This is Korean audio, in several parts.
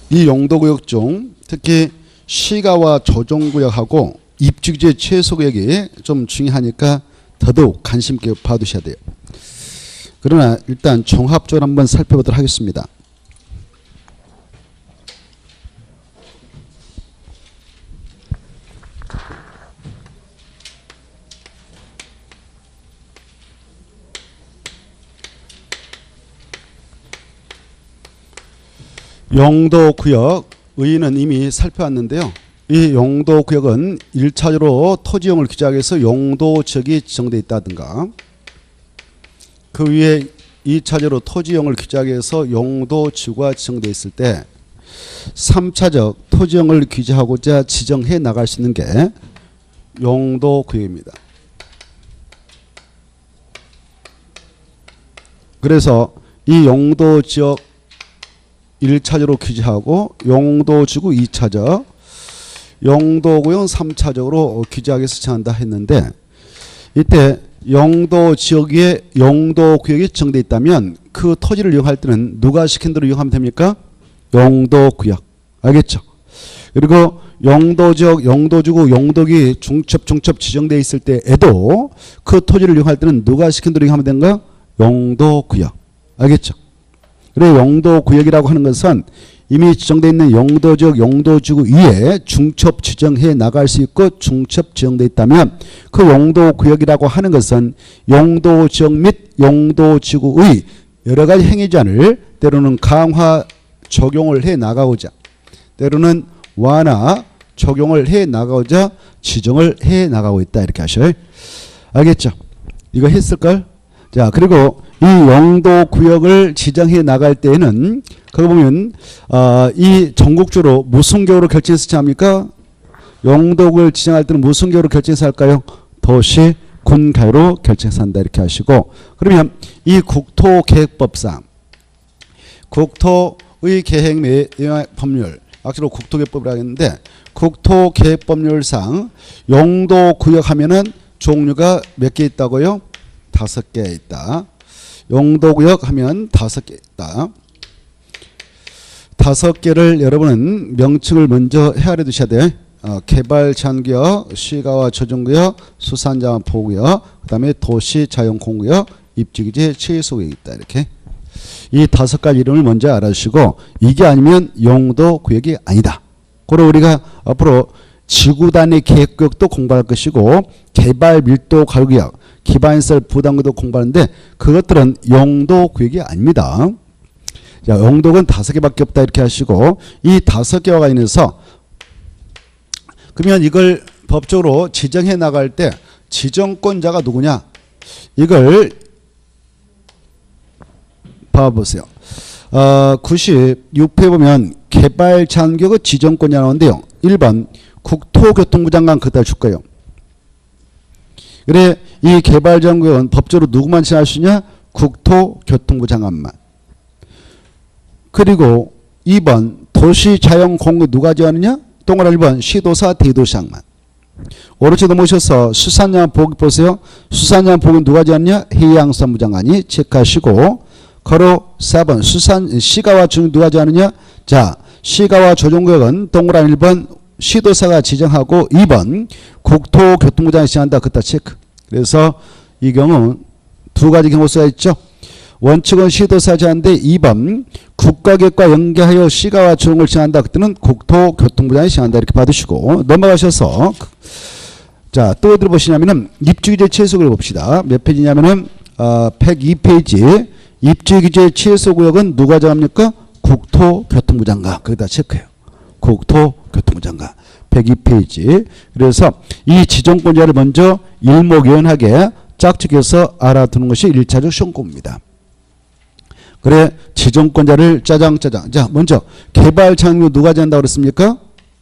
이 용도구역 중 특히 시가와 조정구역하고 입주규제 최소구역이 좀 중요하니까 더더욱 관심 있게 봐두셔야 돼요. 그러나 일단 종합적으로 한번 살펴보도록 하겠습니다. 용도구역 의의는 이미 살펴봤는데요. 이 용도구역은 1차적으로 토지용을 규제하기 위해서 용도지역이 지정되어 있다든가, 그 위에 2차적으로 토지용을 규제하기 위해서 용도지구가 지정되어 있을 때 3차적 토지용을 규제하고자 지정해 나갈 수 있는 게 용도구역입니다. 그래서 이 용도지역 1차적으로 규제하고 용도지구 2차적, 용도구역 3차적으로 규제하기 위해서 정한다 했는데, 이때 용도지역에 용도구역이 지정되어 있다면 그 토지를 이용할 때는 누가 시킨 대로 이용하면 됩니까? 용도구역. 알겠죠? 그리고 용도지역, 용도지구, 용도기 중첩 지정되어 있을 때에도 그 토지를 이용할 때는 누가 시킨 대로 이용하면 되는가? 용도구역. 알겠죠? 그리고 용도구역이라고 하는 것은 이미 지정되어 있는 용도지역, 용도지구 위에 중첩 지정해 나갈 수 있고 중첩 지정되어 있다면 그 용도구역이라고 하는 것은 용도지역 및 용도지구의 여러 가지 행위 제한을 때로는 강화 적용을 해 나가고자, 때로는 완화 적용을 해 나가고자 지정을 해 나가고 있다, 이렇게 하셔요. 알겠죠? 이거 했을걸? 자, 그리고 이 용도구역을 지정해 나갈 때에는 거기 보면 이 전국적으로 무슨 교로 결정해서 정합니까? 용도구역을 지정할 때는 무슨 교로 결정해서 할까요? 도시 군가로 결정해서 한다, 이렇게 하시고, 그러면 이 국토계획법상 국토의 계획 및 법률, actually 국토계획법이라고 했는데, 국토계획법률상 용도구역 하면은 종류가 몇 개 있다고요? 5개 있다. 용도구역 하면 5개 있다. 5개를 여러분은 명칭을 먼저 헤아려 두셔야 돼요. 개발제한구역, 시가와 조정구역, 수산자원 보호구역, 그 다음에 도시자연공구역, 입주규제 최소구역이 있다, 이렇게. 이 5가지 이름을 먼저 알아주시고, 이게 아니면 용도구역이 아니다. 그리고 우리가 앞으로 지구단위 계획구역도 공부할 것이고, 개발 밀도 가구역, 기반시설 부담구도 공부하는데 그것들은 용도구역이 아닙니다. 자, 용도구역은 5개밖에 없다, 이렇게 하시고, 이 5개와 관련해서 그러면 이걸 법적으로 지정해 나갈 때 지정권자가 누구냐? 이걸 봐보세요. 96회 보면 개발제한구역의 지정권자 나오는데요. 1번 국토교통부 장관 그다 줄 거예요. 그래, 이 개발제한구역은 법적으로 누구만 지정할 수 있냐? 국토교통부 장관만. 그리고 2번 도시자연공구 누가 지정하느냐? 동그라미 1번 시도사 대도시장만. 오른쪽 넘어오셔서 수산자원 보호구 보세요. 수산자원 보호구는 누가 지정하느냐? 해양수산부 장관이 체크하시고, 거로 4번 시가와 조정 누가 지정하느냐? 자, 시가와 조정구역은 동그라미 1번 시도사가 지정하고 2번 국토교통부장이 지정한다, 그따 체크. 그래서 이 경우 2가지 경우수가 있죠. 원칙은 시도사 제한데 2번 국가계획과 연계하여 시가와 조정을 지정한다, 그때는 국토교통부장이 지정한다, 이렇게 받으시고 넘어가셔서, 자, 또 어디를 보시냐면은 입주규제 최소구역을 봅시다. 몇 페이지냐면은 102페이지. 입주규제 최소구역은 누가 정합니까? 국토교통부 장관. 거기다 체크해요. 국토교통부 장관. 102페이지. 그래서 이 지정권자를 먼저 일목요연하게 짝짓겨서 알아두는 것이 1차적 시험 공부입니다. 그래, 지정권자를 짜장짜장. 자, 먼저 개발제한구역 누가 정한다고 그랬습니까?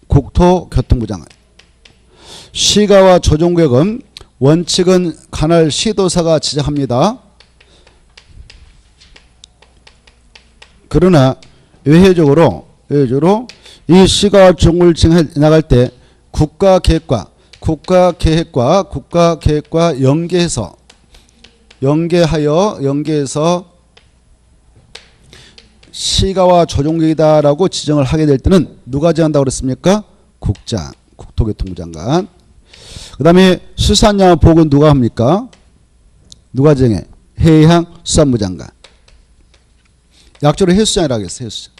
국토교통부 장관. 시가와 조정구역은 원칙은 관할 시도사가 지정합니다. 그러나 외회적으로 이 시가와 조정구역을 지정해 나갈 때 국가계획과 연계해서 시가와 조정구역이다라고 지정을 하게 될 때는 누가 정한다고 그랬습니까? 국장, 국토교통부 장관. 그 다음에 수산양보건 누가 합니까? 누가 정해? 해양수산부 장관. 약조로 해수장이라고 했어요. 해수장.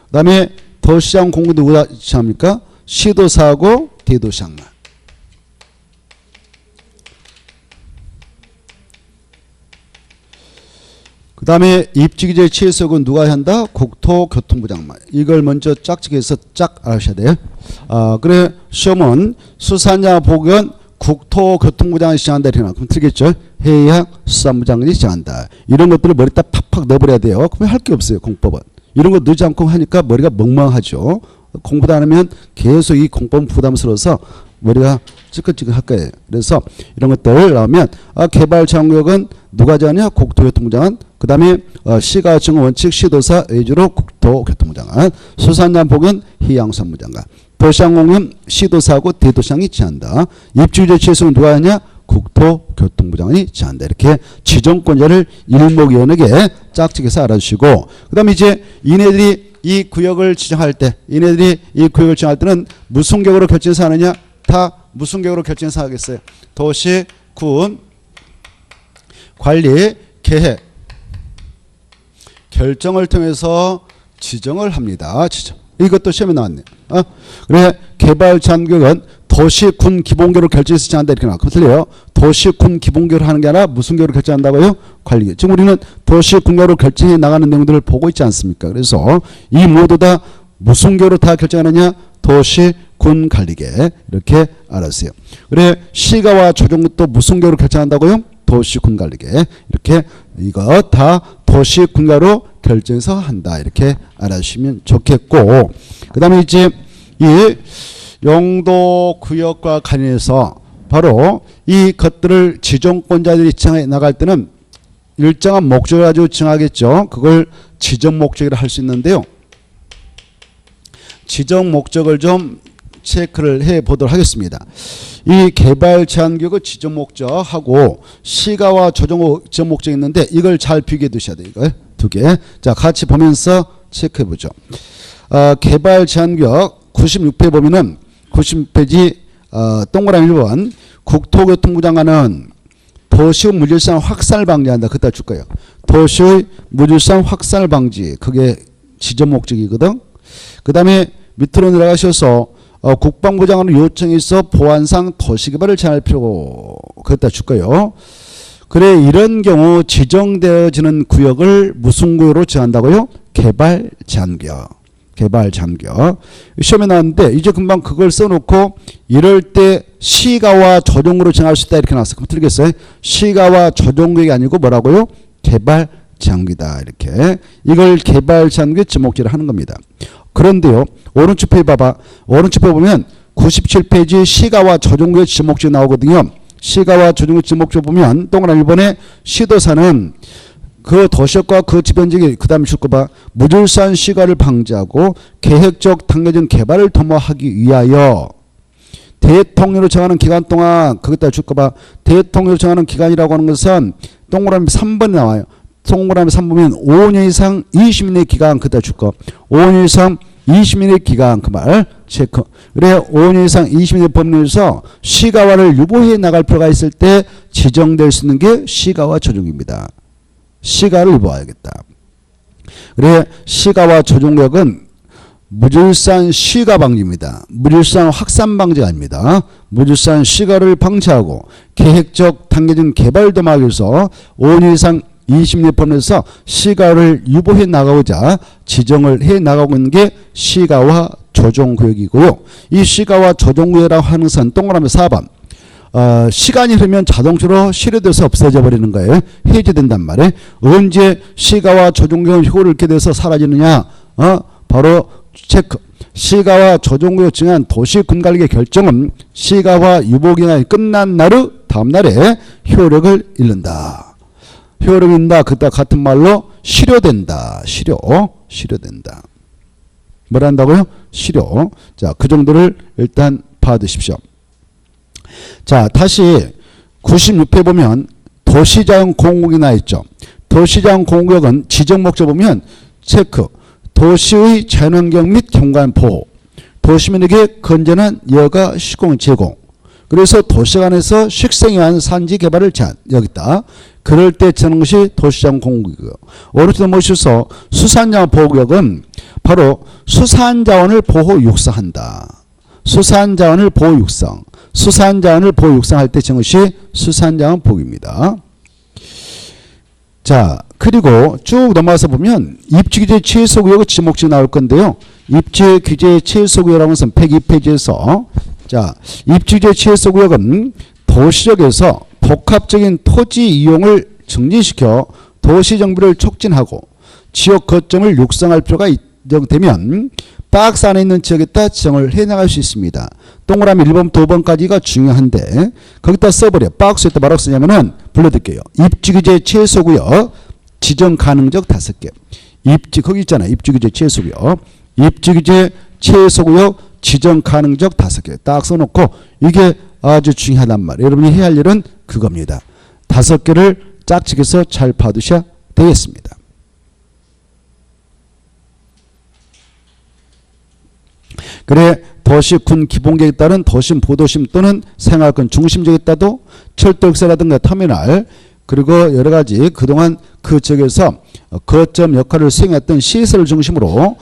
그 다음에 도시장 공부 누가 지정합니까? 시도사하고 대도시장만. 그 다음에 입지기재 취소역은 누가 한다? 국토교통부 장관. 이걸 먼저 짝짓기해서 짝 아셔야 돼요. 그래 시험은 수산자 보건 국토교통부 장관이 지정한다 이렇게 나와. 그럼 틀리겠죠? 해양수산부 장관이 지정한다. 이런 것들을 머리에다 팍팍 넣어버려야 돼요. 그러면 할 게 없어요. 공법은. 이런 거 넣지 않고 하니까 머리가 멍멍하죠. 공부도 안 하면 계속 이 공법은 부담스러워서 머리가 찌끈찌끈할 거예요. 그래서 이런 것들 나오면 개발장구역은 누가 정하냐? 국토교통부 장관. 그 다음에 시가 정한 원칙 시도사 위주로 국토교통부 장관. 수산자보건 해양수산부 장관. 도시항공은 시도사하고 대도시장이 지한다. 입주제 취소는 누가 하냐? 국토교통부 장관이 지한다. 이렇게 지정권자를 일목요연하게 짝짓기해서 알아주시고, 그 다음에 이제 이네들이 이 구역을 지정할 때, 때는 무슨 격으로 결정해서 하느냐? 다 무슨 격으로 결정해서 하겠어요? 도시, 군, 관리, 계획, 결정을 통해서 지정을 합니다. 지정. 이것도 시험에 나왔네요. 그래 개발 제한구역은 도시, 군 기본계로 결정해서 지정한다 이렇게 나와. 그럼 틀려요. 도시, 군 기본계로 하는 게 아니라 무슨 계로 결정한다고요? 관리계. 지금 우리는 도시, 군계로 결정해 나가는 내용들을 보고 있지 않습니까? 그래서 이 모두 다 무슨 계로 다 결정하느냐? 도시, 군, 관리계. 이렇게 알았어요. 그래 시가와 조정도 무슨 계로 결정한다고요? 도시, 군, 관리계. 이렇게 이거 다 도시, 군가로 결정해서 한다. 이렇게 알아주시면 좋겠고, 그 다음에 이제 이 용도 구역과 관련해서 바로 이 것들을 지정권자들이 지정해 나갈 때는 일정한 목적을 가지고 지정하겠죠. 그걸 지정 목적이라 할 수 있는데요. 지정 목적을 좀 체크를 해 보도록 하겠습니다. 이 개발 제한구역의 지정 목적하고 시가와 조정 지정 목적이 있는데 이걸 잘 비교해 두셔야 돼요. 이거 두 개. 자, 같이 보면서 체크해 보죠. 개발 제한구역 96페이지 보면은 96페이지 동그라미 1번 국토교통부 장관은 도시의 무질서한 확산을 방지한다. 그따 줄 거예요. 도시의 무질서한 확산을 방지. 그게 지정 목적이거든. 그 다음에 밑으로 내려가셔서 국방부 장관의 요청이 있어 보안상 도시개발을 제한할 필요고 그랬다 줄 거예요. 그래 이런 경우 지정되어지는 구역을 무슨 구역으로 정한다고요? 개발 제한구역. 개발 제한구역. 시험에 나왔는데 이제 금방 그걸 써놓고 이럴 때 시가와 조정구로 정할 수 있다 이렇게 나왔어요. 그럼 틀리겠어요? 시가와 조정구역이 아니고 뭐라고요? 개발 제한구역이다. 이렇게 이걸 개발 제한구역 지목지를 하는 겁니다. 그런데요. 오른쪽 페이지 봐봐. 오른쪽 페이지 보면 97페이지 시가와 조정구역 지목지 나오거든요. 시가와 조정구역 지목지 보면 동그라미 1번에 시도사는 그 도시역과 그 지변지기 그 다음에 줄 거 봐. 무질서한 시가를 방지하고 계획적 단계적 개발을 도모하기 위하여 대통령으로 정하는 기간 동안 그것다 줄 거 봐. 대통령으로 정하는 기간이라고 하는 것은 동그라미 3번에 나와요. 동그라미 3 보면 5년 이상 20년의 기간 그다 줄 거. 5년 이상 20년의 기간 그 말 체크. 그래 5년 이상 20년의 법률에서 시가화를 유보해 나갈 필요가 있을 때 지정될 수 있는 게 시가화 조정입니다. 시가를 유보해야겠다. 그래 시가와 조정구역은 무질서한 시가 방지입니다. 무질서한 확산 방지가 아닙니다. 무질서한 시가를 방지하고 계획적 단계적 개발 도모하기 위해서 5년 이상 20년 법에서 시가를 유보해 나가고자 지정을 해 나가고 있는 게 시가와 조정구역이고요. 이 시가와 조정구역이라고 하는 것은 동그라미 4번. 시간이 흐르면 자동차로 실효돼서 없어져 버리는 거예요. 해제된단 말이에요. 언제 시가와 조정구역 효를 잃게 돼서 사라지느냐? 바로 체크. 시가와 조정구역 정한 도시군관리계 결정은 시가와 유보기간이 끝난 날의 다음 날에 효력을 잃는다. 효력을 잃는다. 그때 같은 말로 실효된다. 실효된다. 뭘 한다고요? 실효. 자, 그 정도를 일단 봐두십시오. 자, 다시 96회 보면 도시자원 공공이 나 있죠. 도시자원 공공은 지정 목적 보면 체크. 도시의 자연환경 및 경관 보호. 도시민에게 건전한 여가 시공 제공. 그래서 도시 간에서 식생에 의한 산지 개발을 제한. 여기 있다. 그럴 때 저는 것이 도시자원 공구구역. 오른쪽에 모셔서 수산자원 보호구역은 바로 수산자원을 보호 육성한다. 수산자원을 보호 육성. 수산자원을 보호 육성할 때 저는 것이 수산자원 보호입니다. 자, 그리고 쭉 넘어가서 보면 입지규제 최소구역의 지목지 나올 건데요. 입지규제 최소구역이라고 해서 102페이지에서 자, 입지규제 최소구역은 도시적에서 복합적인 토지 이용을 증진시켜 도시 정비를 촉진하고 지역 거점을 육성할 필요가 인정되면 박스 안에 있는 지역에다 지정을 해나갈 수 있습니다. 동그라미 1번, 2번까지가 중요한데 거기다 써버려. 박스에다 뭐라고 쓰냐면은 불러드릴게요. 입지규제 최소구역 지정 가능적 5개. 거기 있잖아. 입지규제 최소구역. 입지규제 최소구역 지정 가능적 5개. 딱 써놓고 이게 아주 중요하단 말이에요. 여러분이 해야 할 일은 그겁니다. 5개를 짝짓해서 잘 봐두셔야 되겠습니다. 그래 도시군 기본계획에 따른 도심 보도심 또는 생활권 중심지역에 따도 철도역사라든가 터미널 그리고 여러가지 그동안 그 지역에서 거점 역할을 수행했던 시설을 중심으로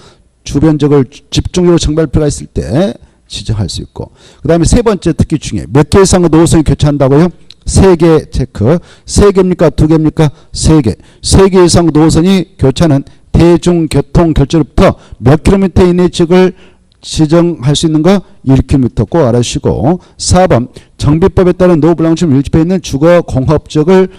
주변 지역을 집중적으로 정비할 필요가 있을 때 지정할 수 있고 그 다음에 세 번째 특히 중요해. 몇 개 이상의 노선이 교차한다고요? 3개 체크. 3개입니까? 2개입니까? 3개. 3개 이상 노선이 교차하는 대중교통결제로부터 몇 킬로미터 이내 지역을 지정할 수 있는 거 1km 꼭 알아주시고 4번 정비법에 따른 노블랑춤 밀집해 있는 주거 공업지역을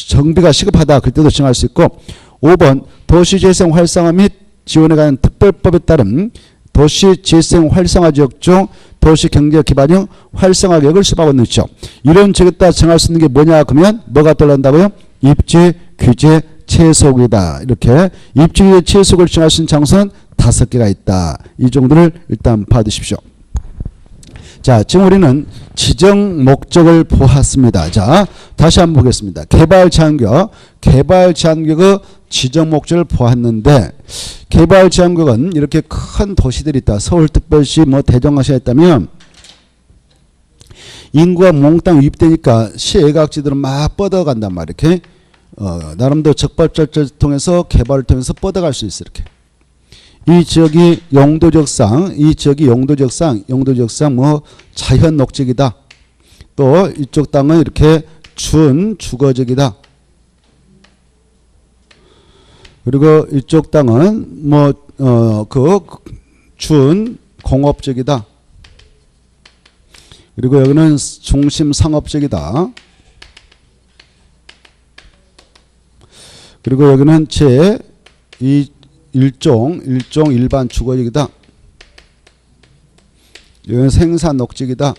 정비가 시급하다 그럴 때도 지정할 수 있고 5번 도시재생 활성화 및 지원에 관한 특별법에 따른 도시재생 활성화 지역 중 도시경제기반형 활성화 계획을 수립하고 있는 지역 이런 지역에다 정할 수 있는 게 뭐냐 그러면 뭐가 떠난다고요? 입지 규제 최소구이다. 이렇게 입지 규제 최소구를 정할 수 있는 장소는 5개가 있다. 이 정도를 일단 봐두십시오. 자, 지금 우리는 지정 목적을 보았습니다. 자, 다시 한번 보겠습니다. 개발 제한구역, 개발 제한구역의 지정 목적을 보았는데 개발 제한구역은 이렇게 큰 도시들이 있다. 서울특별시, 뭐 대전광시가 있다면 인구가 몽땅 유입되니까 시애각지들은 막 뻗어간단 말이에요. 이렇게 나름대로 적법절차를 통해서 개발을 통해서 뻗어갈 수 있어요. 이렇게. 이 지역이 용도지역상, 용도지역상 뭐 자연 녹지이다. 또 이쪽 땅은 이렇게 준 주거지이다. 그리고 이쪽 땅은 뭐 준 공업지이다. 그리고 여기는 중심 상업지이다. 그리고 여기는 일종 일반 주거지이다. 여기는 생산 녹지이다.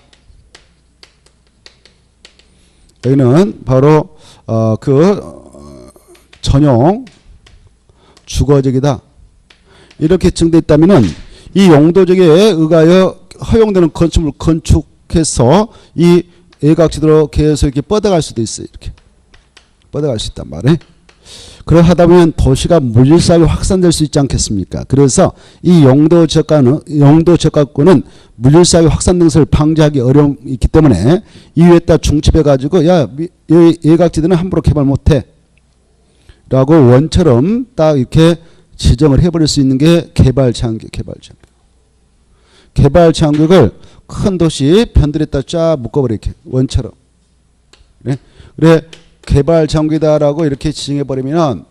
여기는 바로 전용 주거지이다. 이렇게 정되어 있다면은 이 용도지역에 의하여 허용되는 건축물을 건축해서 이 애각지대로 계속 이렇게 뻗어갈 수도 있어요. 이렇게 뻗어갈 수 있단 말이에요. 그러하다 보면 도시가 물질사하게 확산될 수 있지 않겠습니까? 그래서 이 용도지역가구는 물질사하게 확산되는 것을 방지하기 어려움이 있기 때문에 이유에다 중첩해가지고 야, 예각지대는 함부로 개발 못해 라고 원처럼 딱 이렇게 지정을 해버릴 수 있는 게 개발 제한구역. 개발 제한구역을 큰 도시 편들에다 쫙 묶어버려 이렇게 원처럼. 그래 개발 제한구역이다라고 이렇게 지정해버리면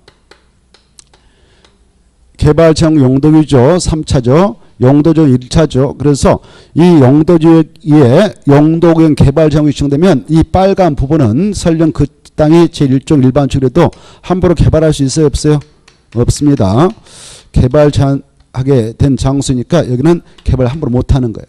개발 제한 용도지역 3차죠. 용도지역 1차죠. 그래서 이 용도지역에 용도구역 개발 제한구역이 지정되면 이 빨간 부분은 설령 그 땅이 제1종 일반축이라도 함부로 개발할 수 있어요? 없어요? 없습니다. 개발 제한하게 된 장소니까 여기는 개발 함부로 못하는 거예요.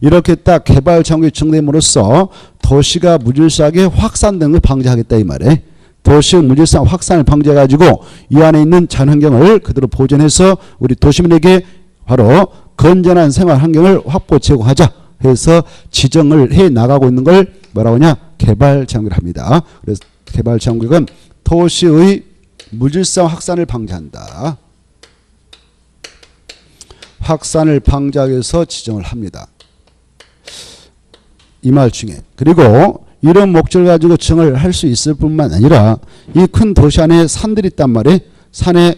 이렇게 딱 개발 제한구역이 지정됨으로써 도시가 무질서하게 확산되는 걸 방지하겠다 이 말이에요. 도시의 무질서한 확산을 방지해가지고 이 안에 있는 자연환경을 그대로 보존해서 우리 도시민에게 바로 건전한 생활 환경을 확보 제공하자 해서 지정을 해 나가고 있는 걸 뭐라고 하냐? 개발 제한구역을 합니다. 그래서 개발 제한구역은 도시의 무질서한 확산을 방지한다. 확산을 방지하기 위해서 지정을 합니다. 이 말 중에. 그리고 이런 목적을 가지고 지정을 할 수 있을 뿐만 아니라 이 큰 도시 안에 산들이 있단 말이에요. 산에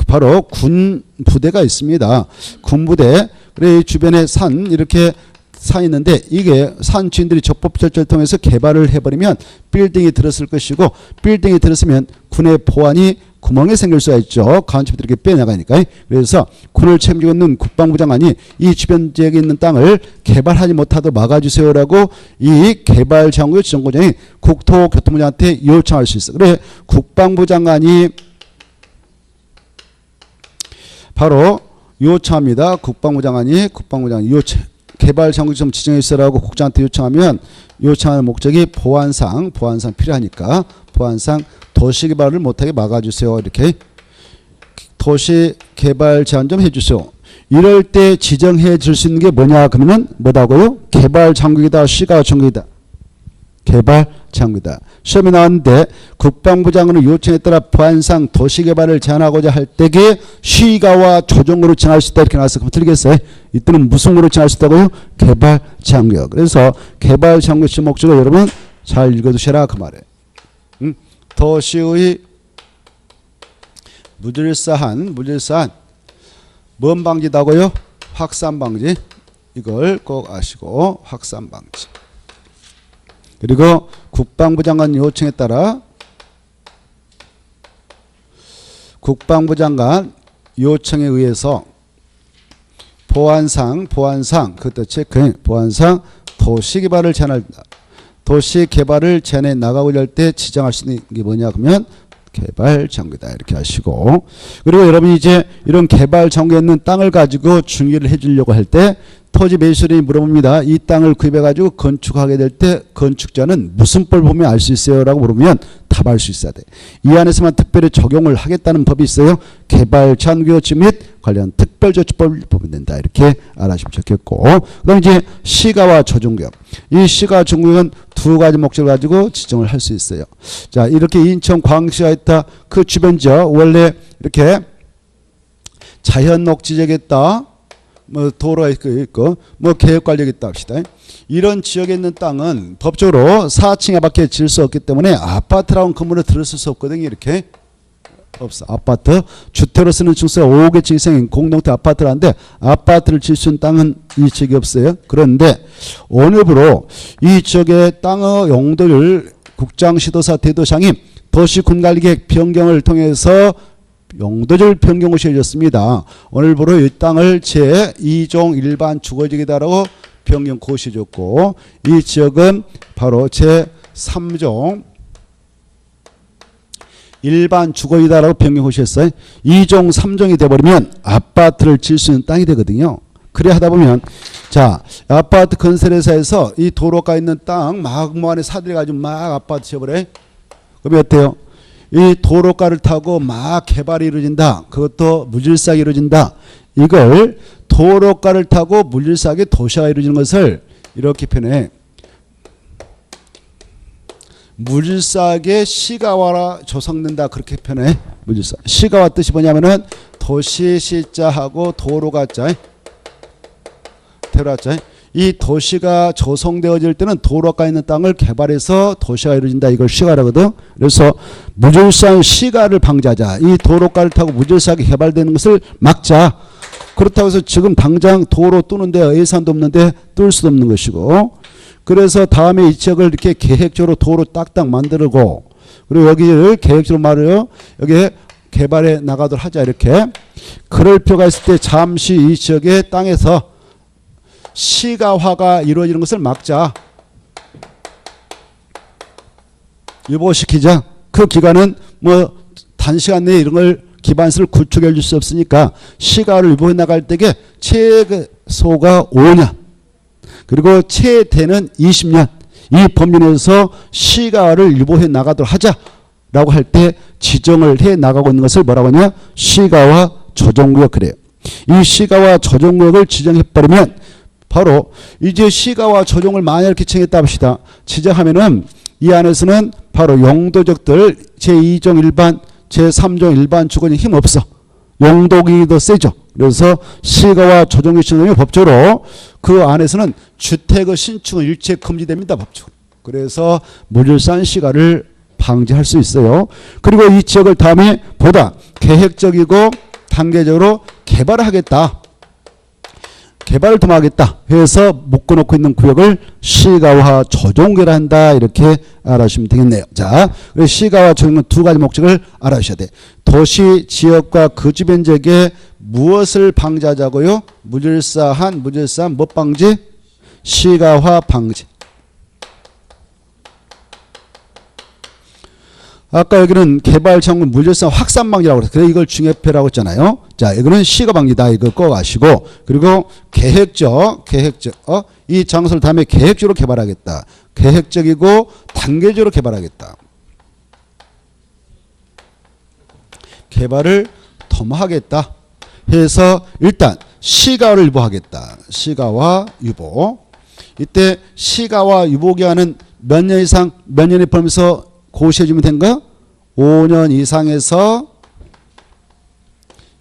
바로 군 부대가 있습니다. 군부대. 그래 주변에 산 이렇게 산 있는데 이게 산 주인들이 적법 절차를 통해서 개발을 해버리면 빌딩이 들었을 것이고 빌딩이 들었으면 군의 보안이 구멍이 생길 수가 있죠. 간첩들이 이렇게 빼나가니까. 그래서 군을 책임지고 있는 국방부 장관이 이 주변 지역에 있는 땅을 개발하지 못하도록 막아주세요라고 이 개발 장관 지정권장이 국토교통부장한테 요청할 수 있어. 그래 국방부 장관이 바로 요청합니다. 국방부 장관이 요청. 개발 장관 좀 지정해 주세요라고 국장한테 요청하면 요청하는 목적이 보안상 필요하니까 보안상 도시개발을 못하게 막아주세요. 이렇게 도시개발 제한 좀 해주세요. 이럴 때 지정해 줄 수 있는 게 뭐냐 그러면은 뭐다고요? 개발 장관이다, 시가 장관이다. 개발 장관이다. 시험에 나왔는데 국방부 장관의 요청에 따라 보안상 도시개발을 제한하고자 할 때에 시가와 조정으로 정할 수 있다 이렇게 나왔어. 그럼 틀리겠어요? 이때는 무슨 으로 정할 수 있다고요? 개발 장관. 그래서 개발 장관 시 목적을 여러분 잘 읽어두셔라 그 말이에요. 도시의 무질서한 뭔 방지다고요? 확산 방지. 이걸 꼭 아시고 확산 방지. 그리고 국방부 장관 요청에 따라 국방부 장관 요청에 의해서 보안상 그것도 체크해. 보안상 도시개발을 제한한다. 도시개발을 제한해 나가고자 할 때 지정할 수 있는 게 뭐냐 그러면 개발 장관이다 이렇게 하시고 그리고 여러분이 이제 이런 개발 장관에 있는 땅을 가지고 중개를 해주려고 할 때 토지 매수인이 물어봅니다. 이 땅을 구입해가지고 건축하게 될 때 건축자는 무슨 법 보면 알 수 있어요? 라고 물으면 답할 수 있어야 돼. 이 안에서만 특별히 적용을 하겠다는 법이 있어요. 개발 제한규칙 및 관련 특별조치법을 보면 된다. 이렇게 알아주시면 좋겠고 그럼 이제 시가와 조정구역. 이 시가 조정구역은 두 가지 목적을 가지고 지정을 할 수 있어요. 자 이렇게 인천 광시가 있다. 그 주변 지역 원래 이렇게 자연 녹지역에 있다. 뭐 도로가 있고 뭐 계획관리가 있다 합시다. 이런 지역에 있는 땅은 법적으로 4층에 밖에 질 수 없기 때문에 아파트라는 건물을 들었을 수 없거든요. 이렇게 없어. 아파트 주택으로 쓰는 층수가 5개층 이상인 공동체 아파트라는데 아파트를 질 수 있는 땅은 이 지역이 없어요. 그런데 오늘부로 이 지역의 땅의 용도를 국장시도사 대도시장이 도시군관리계획 변경을 통해서 용도적 변경을 시해줬습니다. 오늘부로 이 땅을 제2종 일반 주거지역이다라고 변경 고시해줬고 이 지역은 바로 제3종 일반 주거지역이다라고 변경 고시했어요. 2종 3종이 돼버리면 아파트를 질 수 있는 땅이 되거든요. 그래 하다 보면 자 아파트 건설회사에서 이 도로가 있는 땅 막 뭐 안에 사들여가지고 막 아파트 지어버려. 그러면 어때요? 이 도로가를 타고 막 개발이 이루어진다. 그것도 무질서하게 이루어진다. 이걸 도로가를 타고 무질서하게 도시가 이루어지는 것을 이렇게 표현해. 무질서하게 시가화라 조성된다. 그렇게 표현해. 무질서. 시가화 뜻이 뭐냐면은 도시 시자하고 도로가자. 대로자. 이 도시가 조성되어질 때는 도로가 있는 땅을 개발해서 도시가 이루어진다. 이걸 시가라거든. 그래서 무질서한 시가를 방지하자. 이 도로가를 타고 무질서하게 개발되는 것을 막자. 그렇다고 해서 지금 당장 도로 뚫는데 예산도 없는데 뚫을 수도 없는 것이고 그래서 다음에 이 지역을 이렇게 계획적으로 도로 딱딱 만들고 그리고 여기를 계획적으로 말해요. 여기에 개발해 나가도록 하자. 이렇게 그럴 필요가 있을 때 잠시 이 지역의 땅에서 시가화가 이루어지는 것을 막자. 유보시키자. 그 기간은 뭐 단시간 내에 이런 걸 기반시를 구축해 줄 수 없으니까 시가화를 유보해 나갈 때에 최소가 5년 그리고 최대는 20년 이 범위 내에서 시가화를 유보해 나가도록 하자라고 할 때 지정을 해 나가고 있는 것을 뭐라고 하냐? 시가화 조정구역. 그래요. 이 시가화 조정구역을 지정해버리면 바로 이제 시가와 조정을 만약 이렇게 정했다 합시다. 지정하면은 이 안에서는 바로 용도적들 제2종 일반 제3종 일반 주거지 힘 없어. 용도기 더 세죠. 그래서 시가와 조정기 신청이 법적으로 그 안에서는 주택의 신축은 일체 금지됩니다. 법적으로. 그래서 무질서한 시가를 방지할 수 있어요. 그리고 이 지역을 다음에 보다 계획적이고 단계적으로 개발하겠다. 개발을 도모하겠다 해서 묶어놓고 있는 구역을 시가와 조정구역이라 한다. 이렇게 알아주시면 되겠네요. 자, 시가와 조정구역은 두 가지 목적을 알아주셔야 돼. 도시, 지역과 그 주변 지역에 무엇을 방지하자고요? 무질서한 뭐 방지? 시가화 방지. 아까 여기는 개발 창구 무질서 확산 방지라고 그랬어요. 그래 이걸 중협회라고 했잖아요. 자, 이거는 시가 방지다. 이거 꼭 아시고, 그리고 계획적 이 장소를 다음에 계획적으로 개발하겠다. 계획적이고 단계적으로 개발하겠다. 개발을 도모하겠다 해서 일단 시가를 유보하겠다. 시가와 유보. 이때 시가와 유보 기한은 몇 년 이상 몇 년에 포함해서 고시해주면 된가? 5년 이상에서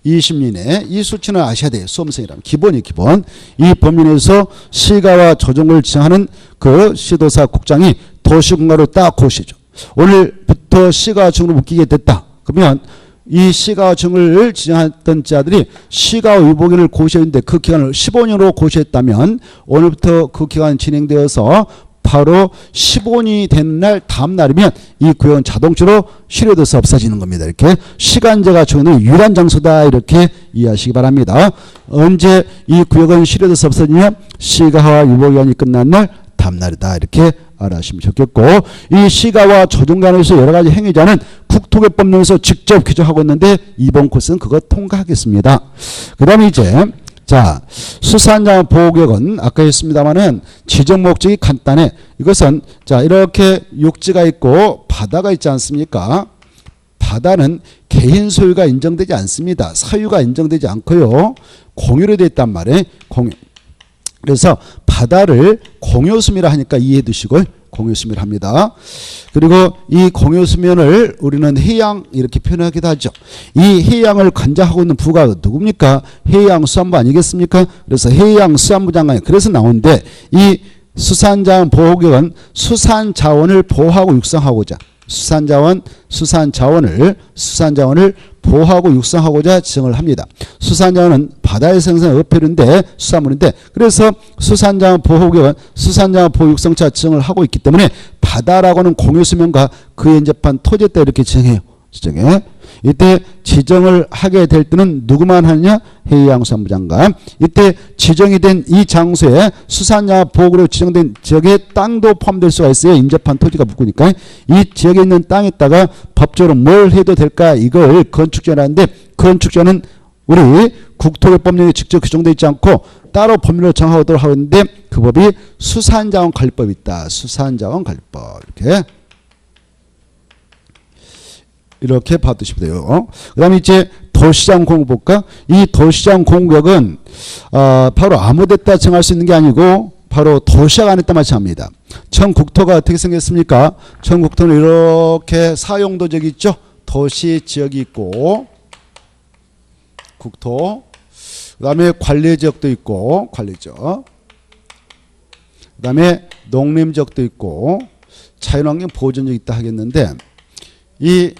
20년 내에 이 수치는 아셔야 돼요. 수험생이라면 기본이 기본. 이 범위 내에서 시가와 조정을 지정하는 그 시도사 국장이 도시군가로 딱 고시죠. 오늘부터 시가와 조정을 묶이게 됐다. 그러면 이 시가와 조정을 지정했던 자들이 시가와 유보기를 고시했는데 그 기간을 15년으로 고시했다면 오늘부터 그 기간이 진행되어서 바로 15년이 되는 날 다음 날이면 이 구역은 자동적으로 실효돼서 없어지는 겁니다. 이렇게 시간제가 정해놓은 유일한 장소다. 이렇게 이해하시기 바랍니다. 언제 이 구역은 실효돼서 없어지냐? 시가와 유보기간이 끝난 날 다음 날이다. 이렇게 알아주시면 좋겠고, 이 시가와 조정관에서 여러 가지 행위자는 국토개법령에서 직접 규정하고 있는데 이번 코스는 그거 통과하겠습니다. 그 다음에 이제 자, 수산자원 보호구역은 아까 했습니다마는 지정 목적이 간단해. 이것은 자, 이렇게 육지가 있고 바다가 있지 않습니까? 바다는 개인 소유가 인정되지 않습니다. 사유가 인정되지 않고요. 공유로 되어 있단 말이에요. 공유. 그래서 바다를 공유수면이라 하니까 이해해 두시고 공유수면을 합니다. 그리고 이 공유수면을 우리는 해양 이렇게 표현하기도 하죠. 이 해양을 관장하고 있는 부가 누굽니까? 해양수산부 아니겠습니까? 그래서 해양수산부 장관이 그래서 나오는데 이 수산자원 보호구역은 수산자원을 보호하고 육성하고자 수산자원을 보호하고 육성하고자 지정을 합니다. 수산자원은 바다에 생산한 어패류인데 수산물인데 그래서 수산자원 보호구역은 수산자원 보호 육성차 지정을 하고 있기 때문에 바다라고는 공유수면과 그에 인접한 토지에 따라 이렇게 지정해요. 지정해. 이때 지정을 하게 될 때는 누구만 하느냐? 해양수산부 장관. 이때 지정이 된 이 장소에 수산자원 보호구역으로 지정된 지역에 땅도 포함될 수가 있어요. 인접한 토지가 묻으니까. 이 지역에 있는 땅에다가 법적으로 뭘 해도 될까? 이걸 건축제라는데 건축제는 우리 국토개법령에 직접 규정되어 있지 않고 따로 법률로 정하도록 하고 있는데 그 법이 수산자원관리법이 있다. 수산자원관리법. 이렇게 봐두시면 돼요. 그 다음에 이제 도시장 공구 볼까? 이 도시장 공구역은 바로 아무 데다 정할 수 있는 게 아니고 바로 도시약 안에 마찬가지입니다. 전국토가 어떻게 생겼습니까? 전국토는 이렇게 사용도적이 있죠. 도시 지역이 있고 국토, 그 다음에 관리지역도 있고 관리지역, 그 다음에 농림지역도 있고 자연환경 보존지역 있다 하겠는데 이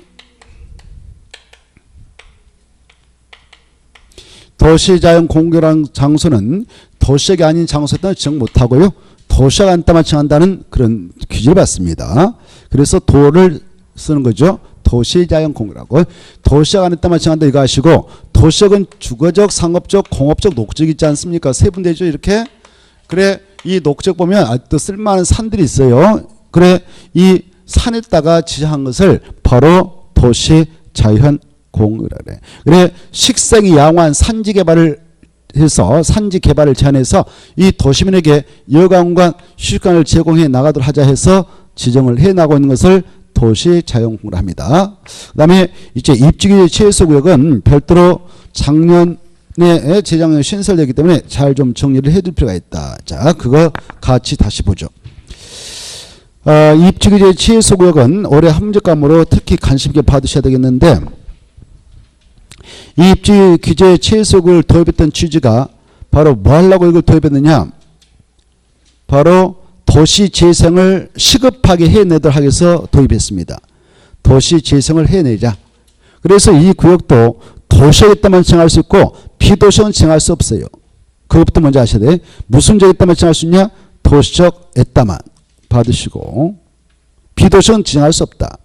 도시자연 공개라는 장소는 도시역이 아닌 장소에다 지정 못하고요. 도시역 안에다만 정한다는 그런 규제를 받습니다. 그래서 도를 쓰는 거죠. 도시자연 공개라고. 도시역 안에다만 정한다 이거 아시고 도시역은 주거적, 상업적, 공업적, 녹적 있지 않습니까? 세분되죠 이렇게. 그래 이 녹적 보면 아직도 쓸만한 산들이 있어요. 그래 이 산에다가 지정한 것을 바로 도시자연 공유라 그래. 그래 식생이 양호한 산지 개발을 해서 산지 개발을 제한해서 이 도시민에게 여가공간 휴식관을 제공해 나가도록 하자 해서 지정을 해 나가고 있는 것을 도시자연공유라 합니다. 그 다음에 이제 입지규제 최소구역은 별도로 작년에 재작년에 신설되기 때문에 잘 좀 정리를 해둘 필요가 있다. 자, 그거 같이 다시 보죠. 입지규제 최소구역은 올해 함정감으로 특히 관심 있게 받으셔야 되겠는데 이 입지 규제 최소를 도입했던 취지가 바로 뭐 하려고 이걸 도입했느냐? 바로 도시 재생을 시급하게 해내도록 하기 위해서 도입했습니다. 도시 재생을 해내자. 그래서 이 구역도 도시역에다만 정할 수 있고 비도시역은 정할 수 없어요. 그것부터 먼저 아셔야 돼. 무슨 지역에다만 정할 수 있냐? 도시역에다만 받으시고 비도시역은 정할 수 없다.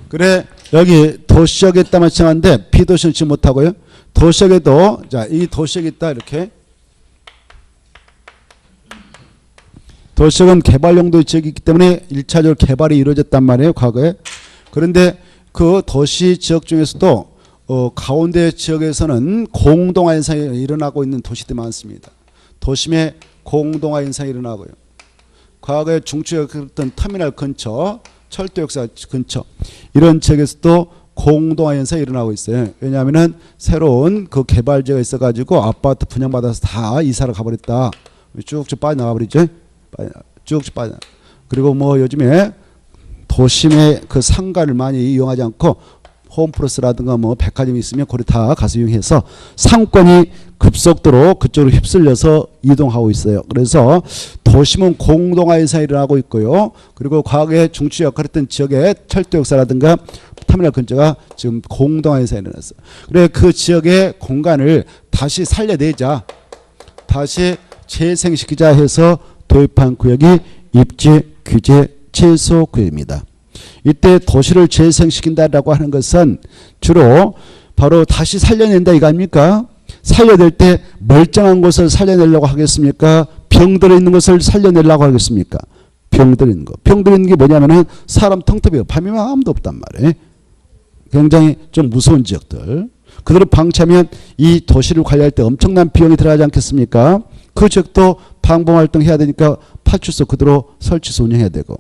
그래 여기 도시역에다만 정하는데 비도시역은 지금 못하고요. 도시역에도 자, 이 도시역이 있다 이렇게. 도시역은 개발용도 지역이기 때문에 1차적으로 개발이 이루어졌단 말이에요. 과거에. 그런데 그 도시 지역 중에서도 가운데 지역에서는 공동화 현상이 일어나고 있는 도시들이 많습니다. 도심에 공동화 현상이 일어나고요. 과거에 중추였던 터미널 근처, 철도역사 근처 이런 지역에서도 공동화 현상이 일어나고 있어요. 왜냐하면 새로운 그 개발지가 있어가지고 아파트 분양받아서 다 이사를 가버렸다. 쭉쭉 빠져나가버리죠. 쭉쭉 빠져. 그리고 뭐 요즘에 도심의 그 상가를 많이 이용하지 않고 홈플러스라든가 뭐 백화점이 있으면 거기 다 가서 이용해서 상권이 급속도로 그쪽으로 휩쓸려서 이동하고 있어요. 그래서 도심은 공동화 현상이 일어나고 있고요. 그리고 과거에 중추 역할을 했던 지역의 철도 역사라든가 터미널 근처가 지금 공동화 현상이 일어났어요. 그래 그 지역의 공간을 다시 살려내자, 다시 재생시키자 해서 도입한 구역이 입지 규제 최소 구역입니다. 이때 도시를 재생시킨다라고 하는 것은 주로 바로 다시 살려낸다 이거 아닙니까? 살려낼 때 멀쩡한 곳을 살려내려고 하겠습니까? 병들어 있는 것을 살려내려고 하겠습니까? 병들어 있는 거. 병들어 있는 게 뭐냐면은 사람 텅텅비어 밤이면 아무도 없단 말이에요. 굉장히 좀 무서운 지역들. 그대로 방치하면 이 도시를 관리할 때 엄청난 비용이 들어가지 않겠습니까? 그 지역도 방범활동 해야 되니까 파출소 그대로 설치해서 운영해야 되고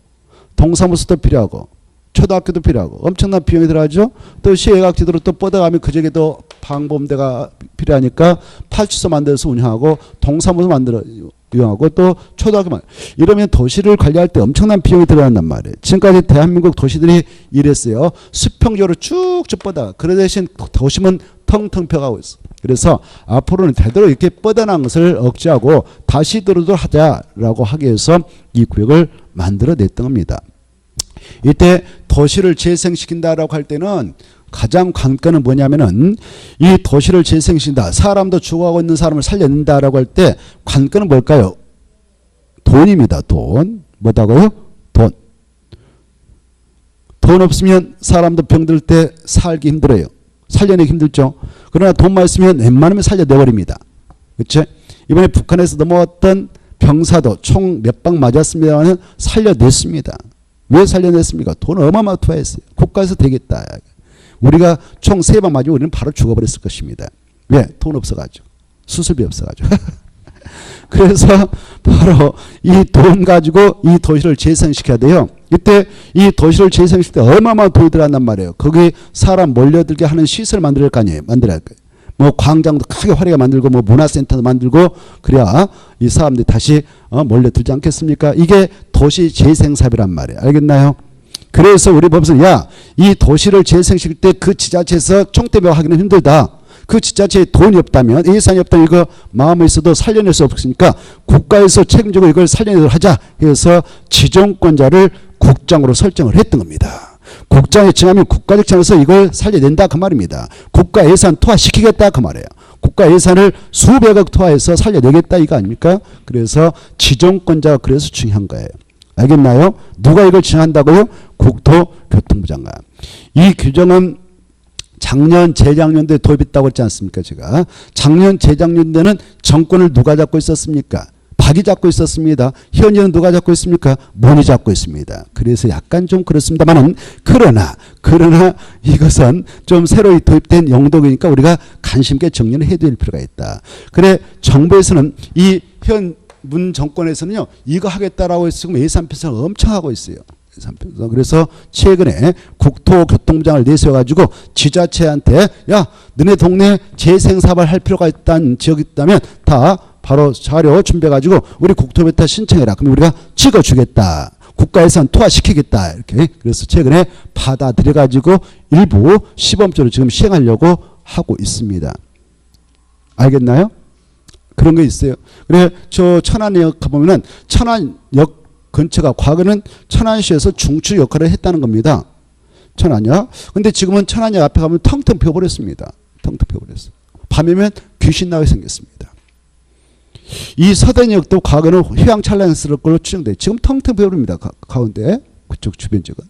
동사무소도 필요하고 초등학교도 필요하고 엄청난 비용이 들어가죠. 또 시외각지도로 또 뻗어가면 그 지역에도 방범대가 필요하니까 파출소 만들어서 운영하고 동사무소 만들어 운영하고 또 초등학교만 이러면 도시를 관리할 때 엄청난 비용이 들어간단 말이에요. 지금까지 대한민국 도시들이 이랬어요. 수평적으로 쭉쭉 뻗어. 그 대신 도심은 텅텅 펴가고 있어. 그래서 앞으로는 되도록 이렇게 뻗어난 것을 억제하고 다시 들어오도록 하자라고 하기 위해서 이 구역을 만들어냈던 겁니다. 이때 도시를 재생시킨다라고 할 때는 가장 관건은 뭐냐면은 이 도시를 재생시킨다. 사람도 죽어가고 있는 사람을 살려낸다라고 할 때 관건은 뭘까요? 돈입니다. 돈. 뭐다고요? 돈. 돈 없으면 사람도 병들 때 살기 힘들어요. 살려내기 힘들죠. 그러나 돈만 있으면 웬만하면 살려내버립니다. 그렇죠? 이번에 북한에서 넘어왔던 병사도 총 몇 방 맞았습니다만 살려냈습니다. 왜 살려냈습니까? 돈 어마어마하게 투하했어요. 국가에서 되겠다. 우리가 총 3방 맞으면 우리는 바로 죽어버렸을 것입니다. 왜? 돈 없어가지고. 수술비 없어가지고. 그래서 바로 이 돈 가지고 이 도시를 재생시켜야 돼요. 이때 이 도시를 재생시킬 때 어마어마한 돈이 들어간단 말이에요. 거기 사람 몰려들게 하는 시설을 만들어야 할 거 아니에요. 만들어야 할 거예요. 뭐 광장도 크게 화려하게 만들고 뭐 문화센터도 만들고 그래야 이 사람들이 다시 몰려들지 않겠습니까? 이게 도시 재생사업이란 말이에요. 알겠나요? 그래서 우리 법에서 야, 이 도시를 재생시킬 때 그 지자체에서 총대매하기는 힘들다. 그 지자체에 돈이 없다면 예산이 없다면 이거 마음에 있어도 살려낼 수 없으니까 국가에서 책임지고 이걸 살려내도록 하자 해서 지정권자를 국장으로 설정을 했던 겁니다. 국장이 정하면 국가적 차원에서 이걸 살려낸다 그 말입니다. 국가 예산 투하시키겠다 그 말이에요. 국가 예산을 수백억 투하해서 살려내겠다 이거 아닙니까? 그래서 지정권자가 그래서 중요한 거예요. 알겠나요? 누가 이걸 정한다고요? 국토교통부 장관. 이 규정은 작년 재작년도에 도입했다고 했지 않습니까? 제가 작년 재작년도에는 정권을 누가 잡고 있었습니까? 박이 잡고 있었습니다. 현재는 누가 잡고 있습니까? 문이 잡고 있습니다. 그래서 약간 좀 그렇습니다만은 그러나 이것은 좀 새로 도입된 용도이니까 우리가 관심 있게 정리를 해드릴 필요가 있다. 그래 정부에서는 이 현 문 정권에서는요 이거 하겠다라고 지금 예산 편성을 엄청 하고 있어요. 그래서 최근에 국토교통부장을 내세워가지고 지자체한테 야 너네 동네 재생사업을 할 필요가 있다는 지역이 있다면 다 바로 자료 준비해가지고 우리 국토부터 신청해라. 그럼 우리가 찍어주겠다. 국가 예산 투하시키겠다. 이렇게. 그래서 최근에 받아들여 가지고 일부 시범적으로 지금 시행하려고 하고 있습니다. 알겠나요? 그런 게 있어요. 그래 저 천안역 가보면은 천안역 근처가 과거는 천안시에서 중추 역할을 했다는 겁니다. 천안역. 근데 지금은 천안역 앞에 가면 텅텅 비어버렸습니다. 텅텅 비어버렸어요. 밤이면 귀신 나게 생겼습니다. 이 서대역도 과거는 휘황찬란했을 걸로 추정돼. 지금 텅텅 비어버립니다. 가운데 그쪽 주변 지역은.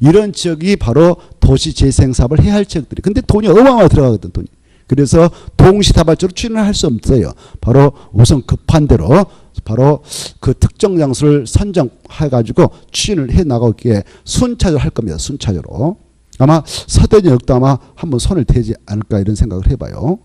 이런 지역이 바로 도시 재생 사업을 해야 할 지역들이. 근데 돈이 어마어마하게 들어가거든 돈이. 그래서 동시다발적으로 추진을 할 수 없어요. 바로 우선 급한 대로 바로 그 특정 장소를 선정해가지고 추진을 해 나가기에 순차적으로 할 겁니다. 순차적으로. 아마 서대역도 아마 한번 손을 대지 않을까 이런 생각을 해봐요.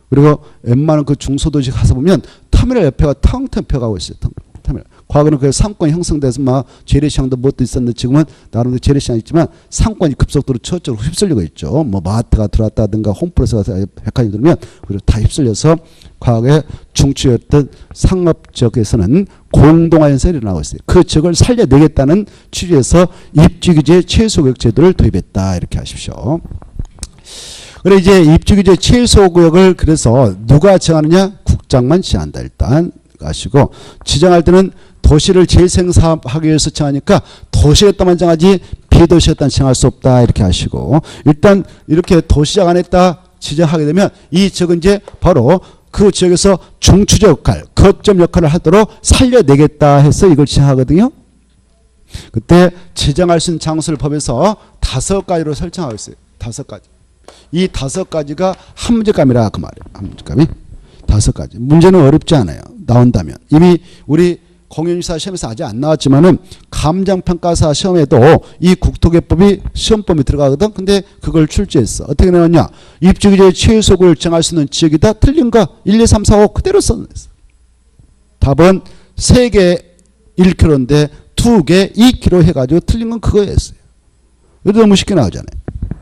그리고 웬만한 그 중소도시 가서 보면 터미널 옆에가 텅텅 펴가고 있어요. 터미널. 과거는 그 상권이 형성돼서 막 재래시장도 뭣도 있었는데 지금은 나름대로 재래시장이 있지만 상권이 급속도로 저쪽으로 휩쓸리고 있죠. 뭐 마트가 들어왔다든가 홈플러스가 백화점이 들어오면 그리고 다 휩쓸려서 과거에 중추였던 상업지역에서는 공동화 현상이 일어나고 있어요. 그 지역을 살려내겠다는 취지에서 입지규제 최소구역 제도를 도입했다. 이렇게 하십시오. 그래 이제 입지규제 최소구역을 그래서 누가 정하느냐? 국장만 지정한다. 일단 아시고 지정할 때는 도시를 재생사업하기 위해서 정하니까 도시였다만 정하지 비도시였다는 정할 수 없다. 이렇게 하시고 일단 이렇게 도시장 안 했다 지정하게 되면 이 지역은 이제 바로 그 지역에서 중추적 역할, 거점 역할을 하도록 살려내겠다 해서 이걸 지정하거든요. 그때 지정할 수 있는 장소를 법에서 5가지로 설정하고 있어요. 5가지. 이 5가지가 한 문제감이라 그 말이에요. 한 문제감이 5가지. 문제는 어렵지 않아요. 나온다면. 이미 우리 공인유사 시험에서 아직 안 나왔지만은 감정평가사 시험에도 이 국토개법이 시험범위 들어가거든. 근데 그걸 출제했어. 어떻게 나왔냐? 입지규제 최소구를 정할 수 있는 지역이다. 틀린 거 1, 2, 3, 4, 5 그대로 써냈어. 답은 3개 1km인데 2개 2km 해가지고 틀린 건 그거였어요. 이거 너무 쉽게 나오잖아요.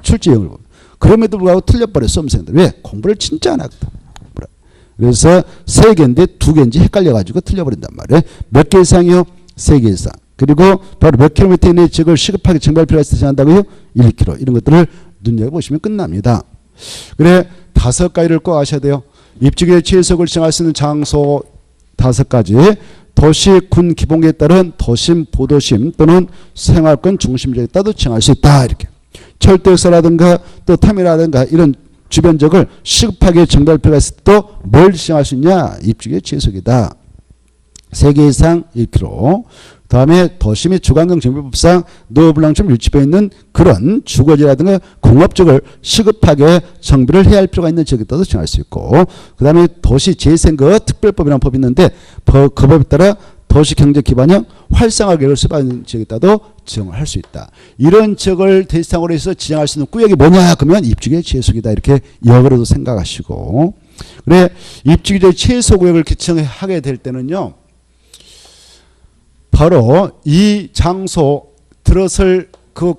출제형을 보면. 그럼에도 불구하고 틀려버렸어. 수험생들. 왜? 공부를 진짜 안 하거든. 그래서 3개인데 2개인지 헷갈려가지고 틀려버린단 말이에요. 몇 개 이상이요? 3개 이상. 그리고 바로 몇 킬로미터 이내 지역을 시급하게 정비할 필요가 있어서 한다고요? 1km. 이런 것들을 눈여겨보시면 끝납니다. 그래 5가지를 꼭 아셔야 돼요. 입지규제 최소구를 정할 수 있는 장소 5가지. 도시, 군, 기본계에 따른 도심, 보도심 또는 생활권 중심지역에 따라 정할 수 있다. 이렇게. 철도역사라든가 또 터미널이라든가 이런 주변적을 시급하게 정비할 필요가 있을 때 또 뭘 지정할 수 있냐? 입지규제 최소이다. 3개 이상 1km. 그 다음에 도시 및 주관경 정비법상 노후불량점 유치되어 있는 그런 주거지라든가 공업적을 시급하게 정비를 해야 할 필요가 있는 지역에 따라서 정할 수 있고 그 다음에 도시재생그 특별법이라는 법이 있는데 그 법에 따라 도시경제기반형 활성화 계획을 수반하는 지역에 따라도 지정을 할 수 있다. 이런 지역을 대상으로 해서 지정할 수 있는 구역이 뭐냐? 그러면 입지규제 최소구역이다. 이렇게 역으로도 생각하시고 그래 입지규제 최소구역을 개청하게 될 때는요. 바로 이 장소 들어설 그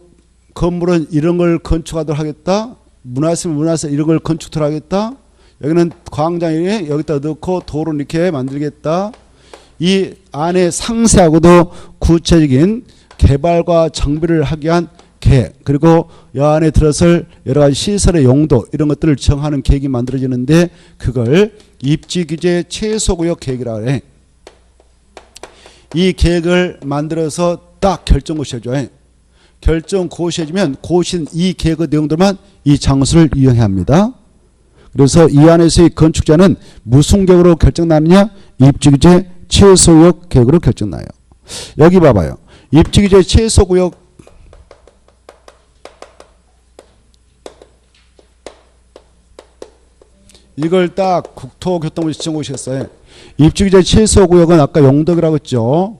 건물은 이런 걸 건축하도록 하겠다. 문화시설 이런 걸 건축하도록 하겠다. 여기는 광장에 여기다 넣고 도로 이렇게 만들겠다. 이 안에 상세하고도 구체적인 개발과 정비를 하기 위한 계획 그리고 이 안에 들어설 여러 가지 시설의 용도 이런 것들을 정하는 계획이 만들어지는데 그걸 입지규제 최소구역 계획이라고 해. 이 계획을 만들어서 딱 결정고시해줘요. 결정고시해주면 고시는 이 계획의 내용들만 이 장소를 이용해야 합니다. 그래서 이 안에서의 건축자는 무슨 계획으로 결정나느냐? 입지규제 최소구역 계획으로 결정나요. 여기 봐봐요. 입지규제 최소구역 이걸 딱 국토교통부 지정고시했어요. 입지규제 최소구역은 아까 용도구라고 했죠.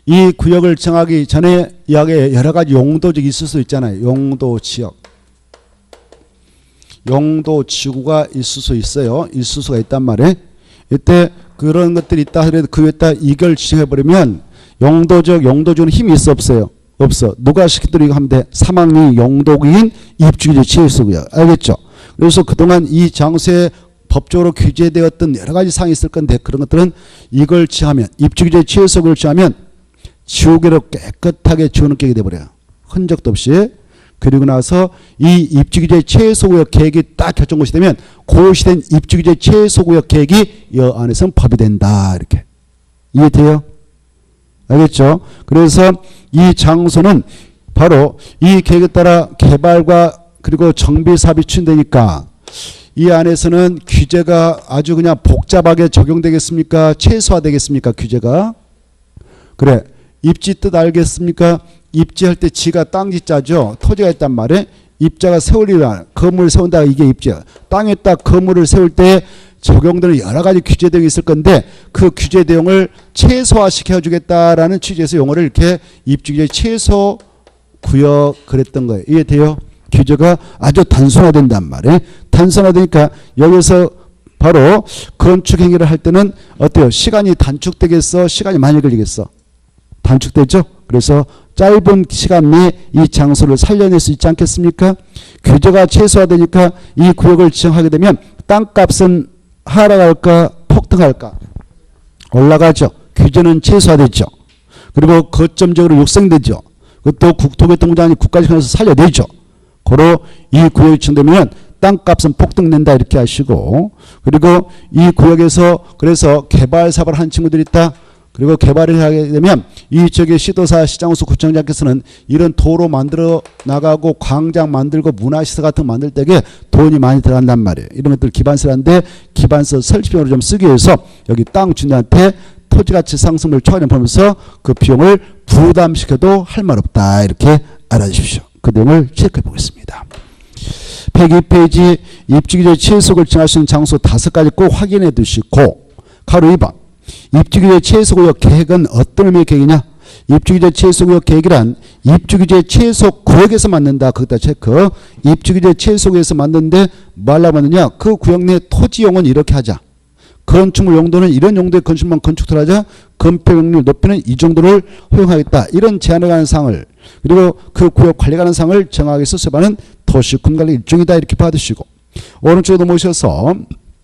이 구역을 정하기 전에 이야기에 여러 가지 용도지역이 있을 수 있잖아요. 용도지역. 용도지구가 있을 수 있어요. 있을 수가 있단 말이에요. 이때 그런 것들이 있다 하더라도 그 위에다 이걸 지정해버리면 용도지역은 힘이 있어 없어요? 없어. 누가 시키도록 이거 하면 돼? 3학년 용도구인 입지규제 최소구역. 알겠죠? 그래서 그동안 이 장소에 법적으로 규제되었던 여러 가지 사항이 있을 건데 그런 것들은 이걸 지하면 입주규제 최소구역을 지하면 지우개로 깨끗하게 지워놓게 돼버려요. 흔적도 없이. 그리고 나서 이 입주규제 최소구역 계획이 딱 결정고시 되면 고시된 입주규제 최소구역 계획이 이 안에서는 법이 된다. 이렇게. 이해돼요? 알겠죠? 그래서 이 장소는 바로 이 계획에 따라 개발과 그리고 정비 사업이 추진되니까 이 안에서는 규제가 아주 그냥 복잡하게 적용되겠습니까? 최소화되겠습니까? 규제가? 그래. 입지 뜻 알겠습니까? 입지할 때 지가 땅지자죠. 토지가 있단 말에 입자가 세울 일이야. 건물을 세운다. 이게 입지야. 땅에다 건물을 세울 때 적용되는 여러 가지 규제 내용이 있을 건데 그 규제 내용을 최소화시켜 주겠다라는 취지에서 용어를 이렇게 입주규제 최소 구역 그랬던 거예요. 이해돼요? 규제가 아주 단순화된단 말이에요. 단순화되니까 여기서 바로 건축 행위를 할 때는 어때요? 시간이 단축되겠어? 시간이 많이 걸리겠어? 단축되죠? 그래서 짧은 시간 내에 이 장소를 살려낼 수 있지 않겠습니까? 규제가 최소화되니까 이 구역을 지정하게 되면 땅값은 하락할까? 폭등할까? 올라가죠. 규제는 최소화되죠. 그리고 거점적으로 육성되죠. 또 국토교통부장이 국가지원에서 살려내죠. 고로 이 구역이 지정되면 땅값은 폭등된다 이렇게 하시고 그리고 이 구역에서 그래서 개발 사업을 하는 친구들이 있다. 그리고 개발을 하게 되면 이쪽에 시도사 시장수 구청장께서는 이런 도로 만들어 나가고 광장 만들고 문화시설 같은 거 만들 때에 돈이 많이 들어간단 말이에요. 이런 것들 기반세라는데 기반세 설치비용으로 좀 쓰기 위해서 여기 땅 주인한테 토지가치 상승을 초과해 보면서 그 비용을 부담시켜도 할 말 없다. 이렇게 알아주십시오. 그 내용을 체크해 보겠습니다. 102페이지 입주규제 최소를 정하시는 장소 5가지 꼭 확인해 두시고 가로 2번 입주규제 최소구역 계획은 어떤 의미의 계획이냐? 입주규제 최소구역 계획이란 입주규제 최소구역에서 만든다. 거기다 체크. 입주규제 최소구역에서 만드는데 뭐 하려고 만드냐? 그 구역 내 토지용은 이렇게 하자. 건축물 용도는 이런 용도의 건축물만 건축을 하자. 건폐용률 높이는 이 정도를 허용하겠다. 이런 제한에 관한 사항을 그리고 그 구역 관리에 관한 사항을 정하기 위해서 수반은 도시군관리 일종이다. 이렇게 받으시고 오른쪽에 넘어오셔서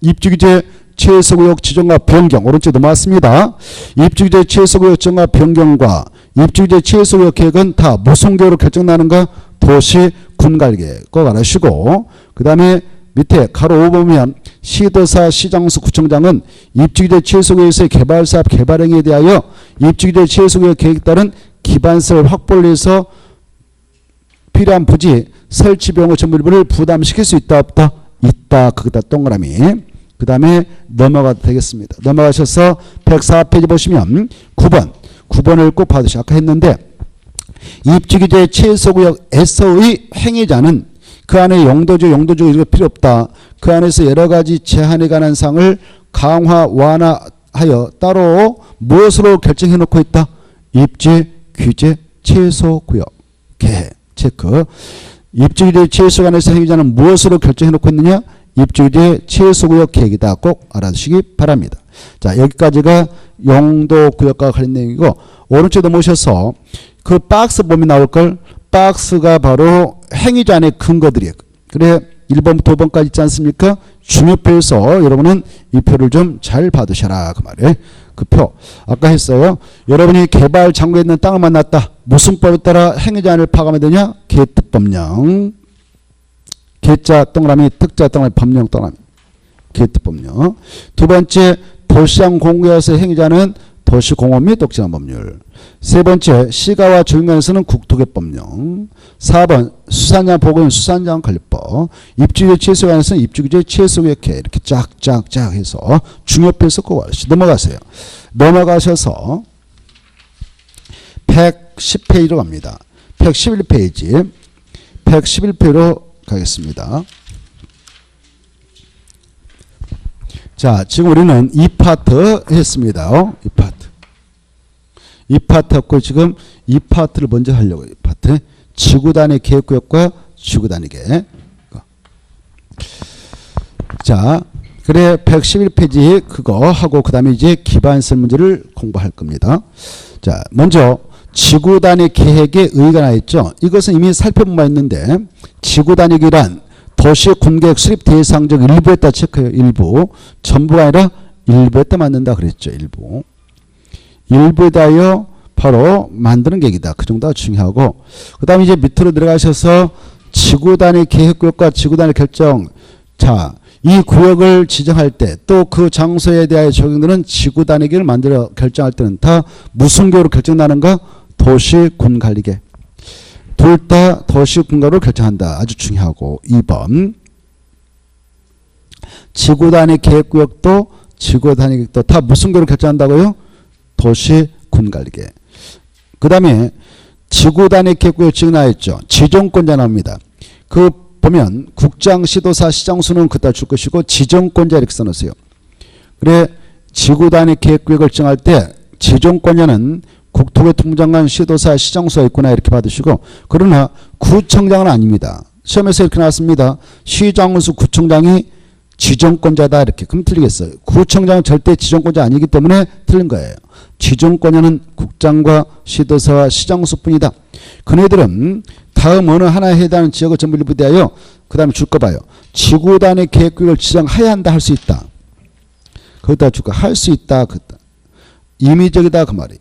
입주규제 최소구역 지정과 변경 오른쪽에 넘어왔습니다. 입주규제 최소구역 지정과 변경과 입주규제 최소구역 계획은 다 무슨 계획으로 결정나는가? 도시군관리계획 꼭 알아주시고 그 다음에 밑에 가로 5 보면 시도사 시장수 구청장은 입주규제 최소구역에서의 개발사업 개발행위에 대하여 입주규제 최소구역 계획에 따른 기반세를 확보를 해서 필요한 부지 설치비용의 전부를 부담시킬 수 있다 없다? 있다. 거기다 동그라미. 그 다음에 넘어가도 되겠습니다. 넘어가셔서 104페이지 보시면 9번을 꼭 봐두시오. 아까 했는데 입주규제 최소구역에서의 행위자는 그 안에 용도주 이런 거 필요 없다. 그 안에서 여러 가지 제한에 관한 사항을 강화 완화하여 따로 무엇으로 결정해 놓고 있다? 입주규제 최소구역 계획 체크. 입주규제 최소구역에서 행위자는 무엇으로 결정해 놓고 있느냐? 입주규제 최소구역 계획이다. 꼭 알아두시기 바랍니다. 자, 여기까지가 용도구역과 관련 내용이고 오른쪽에 넘어오셔서 그 박스 보면 나올걸 박스가 바로 행위자 안의 근거들이에요. 그래 1번부터 5번까지 있지 않습니까? 중요표에서 여러분은 이 표를 좀 잘 받으셔라. 그 말이에요. 그 표. 아까 했어요. 여러분이 개발 장고에 있는 땅을 만났다. 무슨 법에 따라 행위자 안을 파악하면 되냐? 개특법령. 개자 동그라미 특자 동그라미 법령 동그라미 개특법령. 두 번째 도시장 공개에서 행위자는 도시공업 및 독재한 법률. 세 번째 시가와 조용관에서는 국토개법령. 4번 수산장 보건 수산장 관리법. 입주규제 최소관에서는 입주규제 최소계획 이렇게 쫙쫙쫙 해서 중요표에서 꼭 넘어가세요. 넘어가셔서 110페이지로 갑니다. 111페이지 111페이지로 가겠습니다. 자, 지금 우리는 이 파트 했습니다. 이 파트 했고 지금 이 파트를 먼저 하려고 이 파트. 지구 단위 계획구역과 지구 단위 계획. 자, 그래 111페이지 그거 하고 그다음에 이제 기반설 문제를 공부할 겁니다. 자, 먼저 지구 단위 계획의 의의가 나 있죠. 이것은 이미 살펴본 바 있는데 지구 단위 계획이란 도시 군계획 수립 대상적 일부에다 체크해요. 일부. 전부가 아니라 일부에다 만든다 그랬죠. 일부. 일부에 대하여 바로 만드는 계획이다. 그 정도가 중요하고, 그 다음에 이제 밑으로 들어가셔서 지구 단위 계획구역과 지구 단위 결정. 자, 이 구역을 지정할 때 또 그 장소에 대하여 적용되는 지구 단위 계획을 만들어 결정할 때는 다 무슨 계획으로 결정나는가? 도시 군 관리계. 둘 다 도시 군가로 결정한다. 아주 중요하고. 2번. 지구 단위 계획구역도 지구 단위 계획도 다 무슨 계획으로 결정한다고요? 도시 군 관리계. 그 다음에 지구 단위 계획구역 지금 나와있죠. 지정권자 나옵니다. 그 보면 국장, 시도사, 시장수는 그따 줄 것이고 지정권자 이렇게 써놓으세요. 그래 지구 단위 계획구역을 정할 때 지정권자는 국토교통장관, 시도사, 시장수가 있구나 이렇게 받으시고, 그러나 구청장은 아닙니다. 시험에서 이렇게 나왔습니다. 시장수, 구청장이 지정권자다 이렇게. 그럼 틀리겠어요. 구청장은 절대 지정권자 아니기 때문에 틀린 거예요. 지정권자는 국장과 시도사와 시장수뿐이다. 그네들은 다음 어느 하나에 해당하는 지역을 전부 일부대하여 그 다음에 줄 거 봐요. 지구 단위 계획구역을 지정해야 한다, 할 수 있다. 거기다 줄까? 할 수 있다. 임의적이다 그 말이.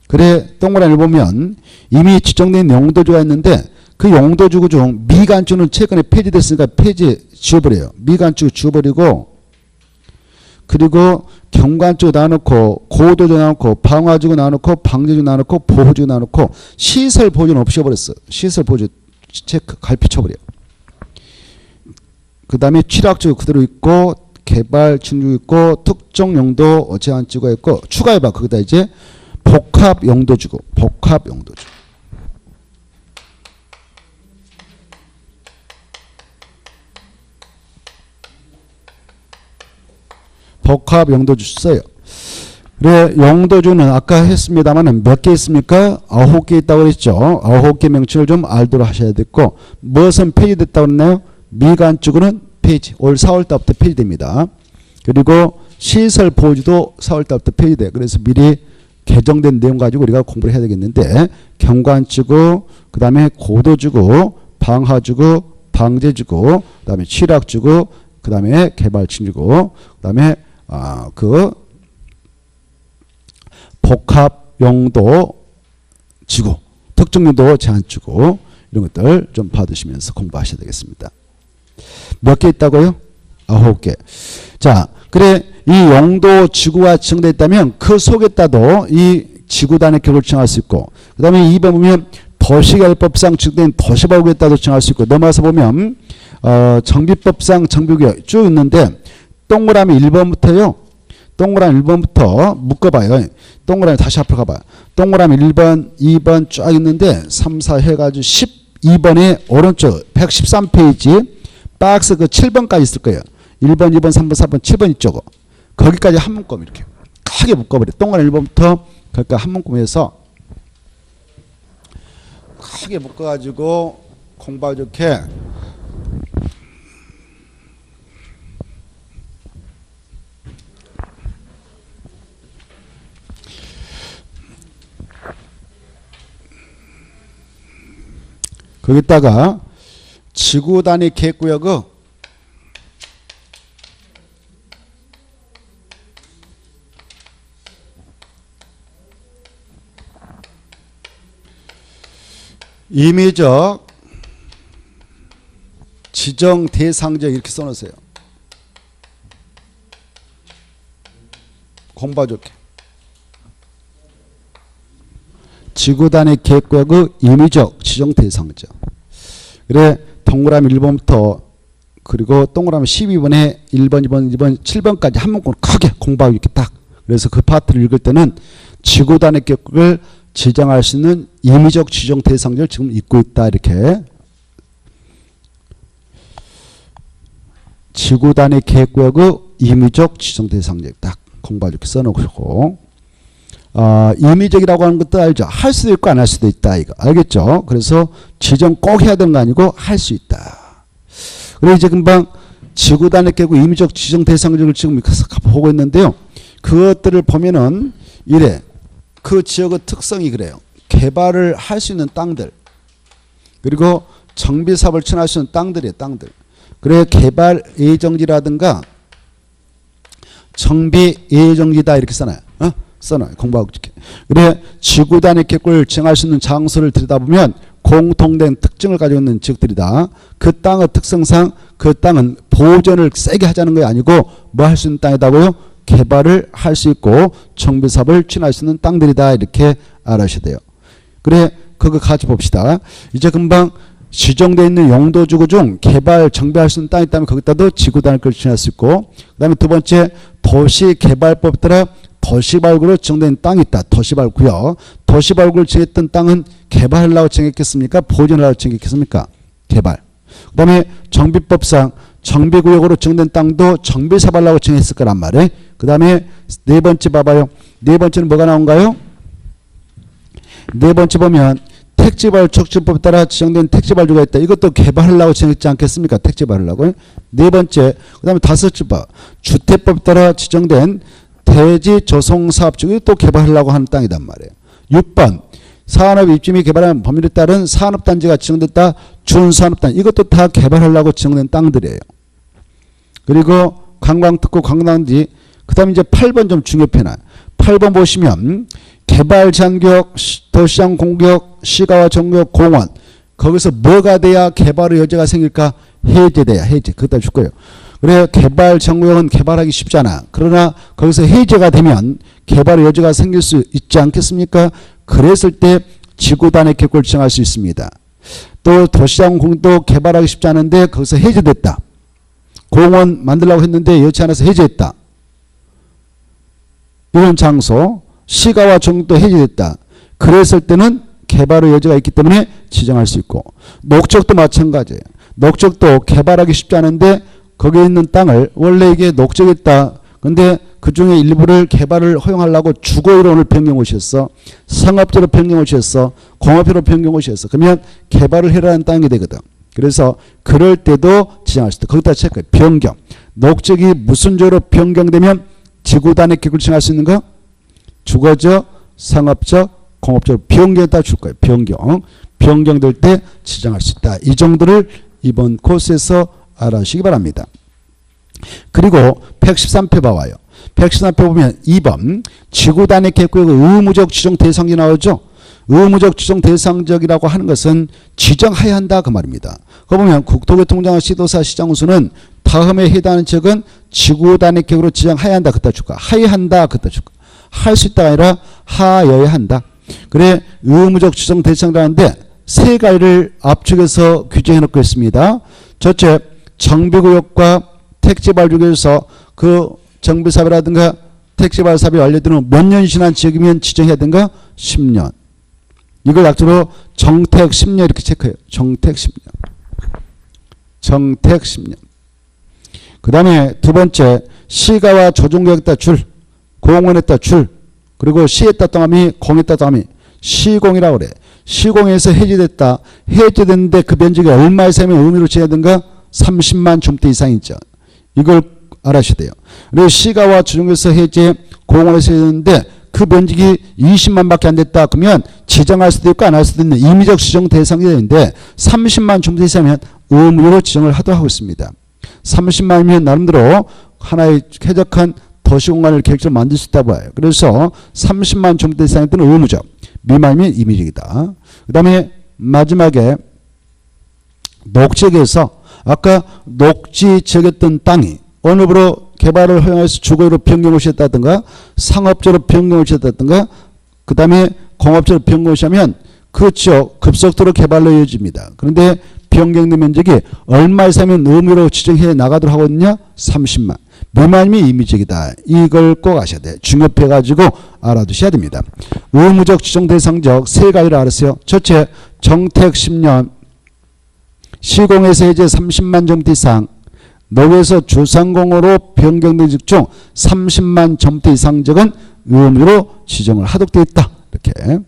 그래 동그라미를 보면 이미 지정된 용도주가 있는데 그 용도주 중 미간주는 최근에 폐지됐으니까 지워버려요. 미간주 지워버리고, 그리고 경관주 나눠놓고 고도주 나눠놓고 방화주고 나눠놓고 방제주 나눠놓고 보호주 나눠놓고 시설 보호주는 없애버렸어. 시설 보호주 체크 갈피 쳐버려. 그 다음에 취락주 그대로 있고 개발 진주 있고 특정 용도 제한주가 있고 추가해봐. 거기다 이제 복합 용도주고 복합 용도주. 복합 용도주 써요. 그래 용도주는 아까 했습니다만 몇 개 있습니까? 9개 있다고 그랬죠. 9개 명칭을 좀 알도록 하셔야 됐고, 무엇은 폐지됐다고 그랬나요? 미간주구는 폐지. 올 4월 달부터 폐지됩니다. 그리고 시설 보호주도 4월 달부터 폐지돼요. 그래서 미리 개정된 내용 가지고 우리가 공부를 해야 되겠는데, 경관주구, 그 다음에 고도주구, 방화주구, 방제주구, 그 다음에 취락주구, 그 다음에 개발친주구, 그 다음에 복합 용도 지구, 특정 용도 제한주구, 이런 것들 좀 받으시면서 공부하셔야 되겠습니다. 몇 개 있다고요? 9개. 자, 그래 이 용도 지구가 지정되어 있다면 그 속에다도 이 지구 단위 계획을 정할 수 있고, 그 다음에 2번 보면 도시개발법상 지정된 도시발구에 따라 정할 수 있고, 넘어가서 보면 정비법상 정비구역 쭉 있는데 동그라미 1번부터요. 동그라미 1번부터 묶어봐요. 동그라미 다시 앞으로 가봐요. 동그라미 1번, 2번 쫙 있는데 3, 4 해가지고 12번에 오른쪽 113페이지 박스 그 7번까지 있을 거예요. 1번, 2번, 3번, 4번, 7번 이쪽으로. 거기까지 한 묶음 이렇게 크게 묶어버려. 동그라미 1번부터 거기까지 한 묶음해서 크게 묶어가지고 공부하기 좋게 거기다가 지구 단위 계획구역의 임의적 지정 대상적 이렇게 써놓으세요. 공부 좋게. 지구 단위 계획구역의 임의적 지정 대상적. 그래 동그라미 1번부터 그리고 동그라미 12번에 1번, 2번, 2번, 7번까지 한 문구를 크게 공부하고 이렇게 딱. 그래서 그 파트를 읽을 때는 지구 단위 계획구역을 지정할 수 있는 임의적 지정 대상자를 지금 읽고 있다 이렇게. 지구 단위 계획구역의 임의적 지정 대상자 딱 공부 이렇게 써놓고, 임의적이라고 하는 것도 알죠. 할 수도 있고 안 할 수도 있다 이거 알겠죠. 그래서 지정 꼭 해야 되는 거 아니고 할 수 있다. 그리고 이제 금방 지구 단위 계획구 임의적 지정 대상자를 지금 보고 있는데요. 그것들을 보면은 이래. 그 지역의 특성이 그래요. 개발을 할 수 있는 땅들, 그리고 정비사업을 추진할 수 있는 땅들이에요. 땅들. 그래 개발 예정지라든가 정비 예정지다 이렇게 써놔요. 써놔요. 공부하고 이렇게. 그래 지구단위 계획을 정할 수 있는 장소를 들여다보면 공통된 특징을 가지고 있는 지역들이다. 그 땅의 특성상 그 땅은 보존을 세게 하자는 게 아니고 뭐 할 수 있는 땅이다고요? 개발을 할 수 있고 정비사업을 추진할 수 있는 땅들이다. 이렇게 알아셔야 돼요. 그래 그거 같이 봅시다. 이제 금방 지정되어 있는 용도지구 중 개발 정비할 수 있는 땅이 있다면 거기다도 지구단위 계획을 추진할 수 있고 그 다음에 두 번째 도시개발법에 따라 도시발구로 지정된 땅이 있다. 도시발구요. 도시발구를 정했던 땅은 개발하려고 정했겠습니까? 보존하려고 정했겠습니까? 개발. 그 다음에 정비법상 정비구역으로 지정된 땅도 정비사업하려고 정했을 거란 말이에요. 그 다음에 네 번째 봐봐요. 네 번째는 뭐가 나온가요? 네 번째 보면 택지발 촉진법에 따라 지정된 택지발주가 있다. 이것도 개발하려고 정했지 않겠습니까? 택지발하려고. 네 번째. 그 다음에 다섯째 봐. 주택법에 따라 지정된 대지 조성사업주가 또 개발하려고 하는 땅이단 말이에요. 6번. 산업 입지 개발하는 법률에 따른 산업단지가 지정됐다. 준산업단지. 이것도 다 개발하려고 지정된 땅들이에요. 그리고 관광특구 관광단지. 그 다음에 이제 8번 좀 중요해놔. 8번 보시면 개발 제한구역, 도시장 공격, 시가와 정구역, 공원. 거기서 뭐가 돼야 개발의 여지가 생길까? 해제돼야 해제. 그것다 줄 거예요. 그래 개발 정구역은 개발하기 쉽잖아. 그러나 거기서 해제가 되면 개발의 여지가 생길 수 있지 않겠습니까? 그랬을 때 지구단위 계획을 지정할 수 있습니다. 또 도시장 공도 개발하기 쉽지 않은데 거기서 해제됐다. 공원 만들려고 했는데 여치 않아서 해제했다. 이런 장소 시가와 정도 해제됐다. 그랬을 때는 개발의 여지가 있기 때문에 지정할 수 있고 녹적도 마찬가지예요. 녹적도 개발하기 쉽지 않은데 거기에 있는 땅을 원래 이게 녹적이었다. 근데 그 중에 일부를 개발을 허용하려고 주거이론을 변경을 시켰어. 상업지로 변경을 시켰어. 공업지로 변경을 시켰어. 그러면 개발을 해라는 땅이 되거든. 그래서 그럴 때도 지정할 수 있다. 거기다 체크해. 변경. 녹적이 무슨 조로 변경되면 지구단위 계획을 지정할 수 있는 거? 주거적, 상업적, 공업적 변경에다 줄 거예요. 변경. 변경될 때 지정할 수 있다. 이 정도를 이번 코스에서 알아주시기 바랍니다. 그리고 113표 봐와요. 113표 보면 2번 지구단위 계획구역의 의무적 지정 대상지 나오죠. 의무적 지정 대상지역이라고 하는 것은 지정해야 한다 그 말입니다. 그거 보면 국토교통부장관 시도사 시장우수는 다음에 해당하는 지역은 지구단위 계획으로 지정해야 한다 그따 줄까? 하여야 한다 그따 줄까? 할 수 있다가 아니라 하여야 한다. 그래 의무적 지정 대상자인데 세 가지를 압축해서 규정해 놓고 있습니다. 첫째 정비구역과 택지발주에서 그 정비사업이라든가 택지발사업이 완료되는 후 몇 년 지난 지역이면 지정해야 되는가? 10년. 이걸 약자로 정택 10년 이렇게 체크해요. 정택 10년. 정택 10년. 그 다음에 두 번째 시가와 조정구역에다 줄, 공원에다 줄, 그리고 시에다 동함이 공에다 동함이 시공이라고 그래. 시공에서 해제됐다. 해제됐는데 그 면적이 얼마 이상이면 의무로 지어야 되는가? 30만 줌대 이상이죠. 이걸 알아셔야 돼요. 그리고 시가와 조정구역에서 해제, 공원에서 해제됐는데 그 면적이 20만 밖에 안 됐다. 그러면 지정할 수도 있고 안 할 수도 있는 임의적 지정 대상이 되는데 30만 줌대 이상이면 의무로 지정을 하도록 하고 있습니다. 30만이면 나름대로 하나의 쾌적한 도시공간을 계획적으로 만들 수 있다고 봐요. 그래서 30만 줌대 이상일 때는 의무적, 미만이면 임의적이다. 그 다음에 마지막에 녹지역에서 아까 녹지 지역이었던 땅이 어느 부로 개발을 허용해서 주거로 변경을 시켰다든가 상업적으로 변경을 시켰다든가 그 다음에 공업적으로 변경을 시하면 그 지역 급속도로 개발로 이어집니다. 그런데 변경된 면적이 얼마 이상이면 의무로 지정해 나가도록 하거든요. 30만. 미만이면 임의적이다. 이걸 꼭 아셔야 돼요. 중요해가지고 알아두셔야 됩니다. 의무적 지정 대상적 세 가지를 알았어요. 첫째 정택 10년, 시공에서 해제 30만 점대 이상, 녹에서 주상공으로 변경된 지역 중 30만 점대 이상 지역은 의무로 지정을 하도록 되어 있다. 이렇게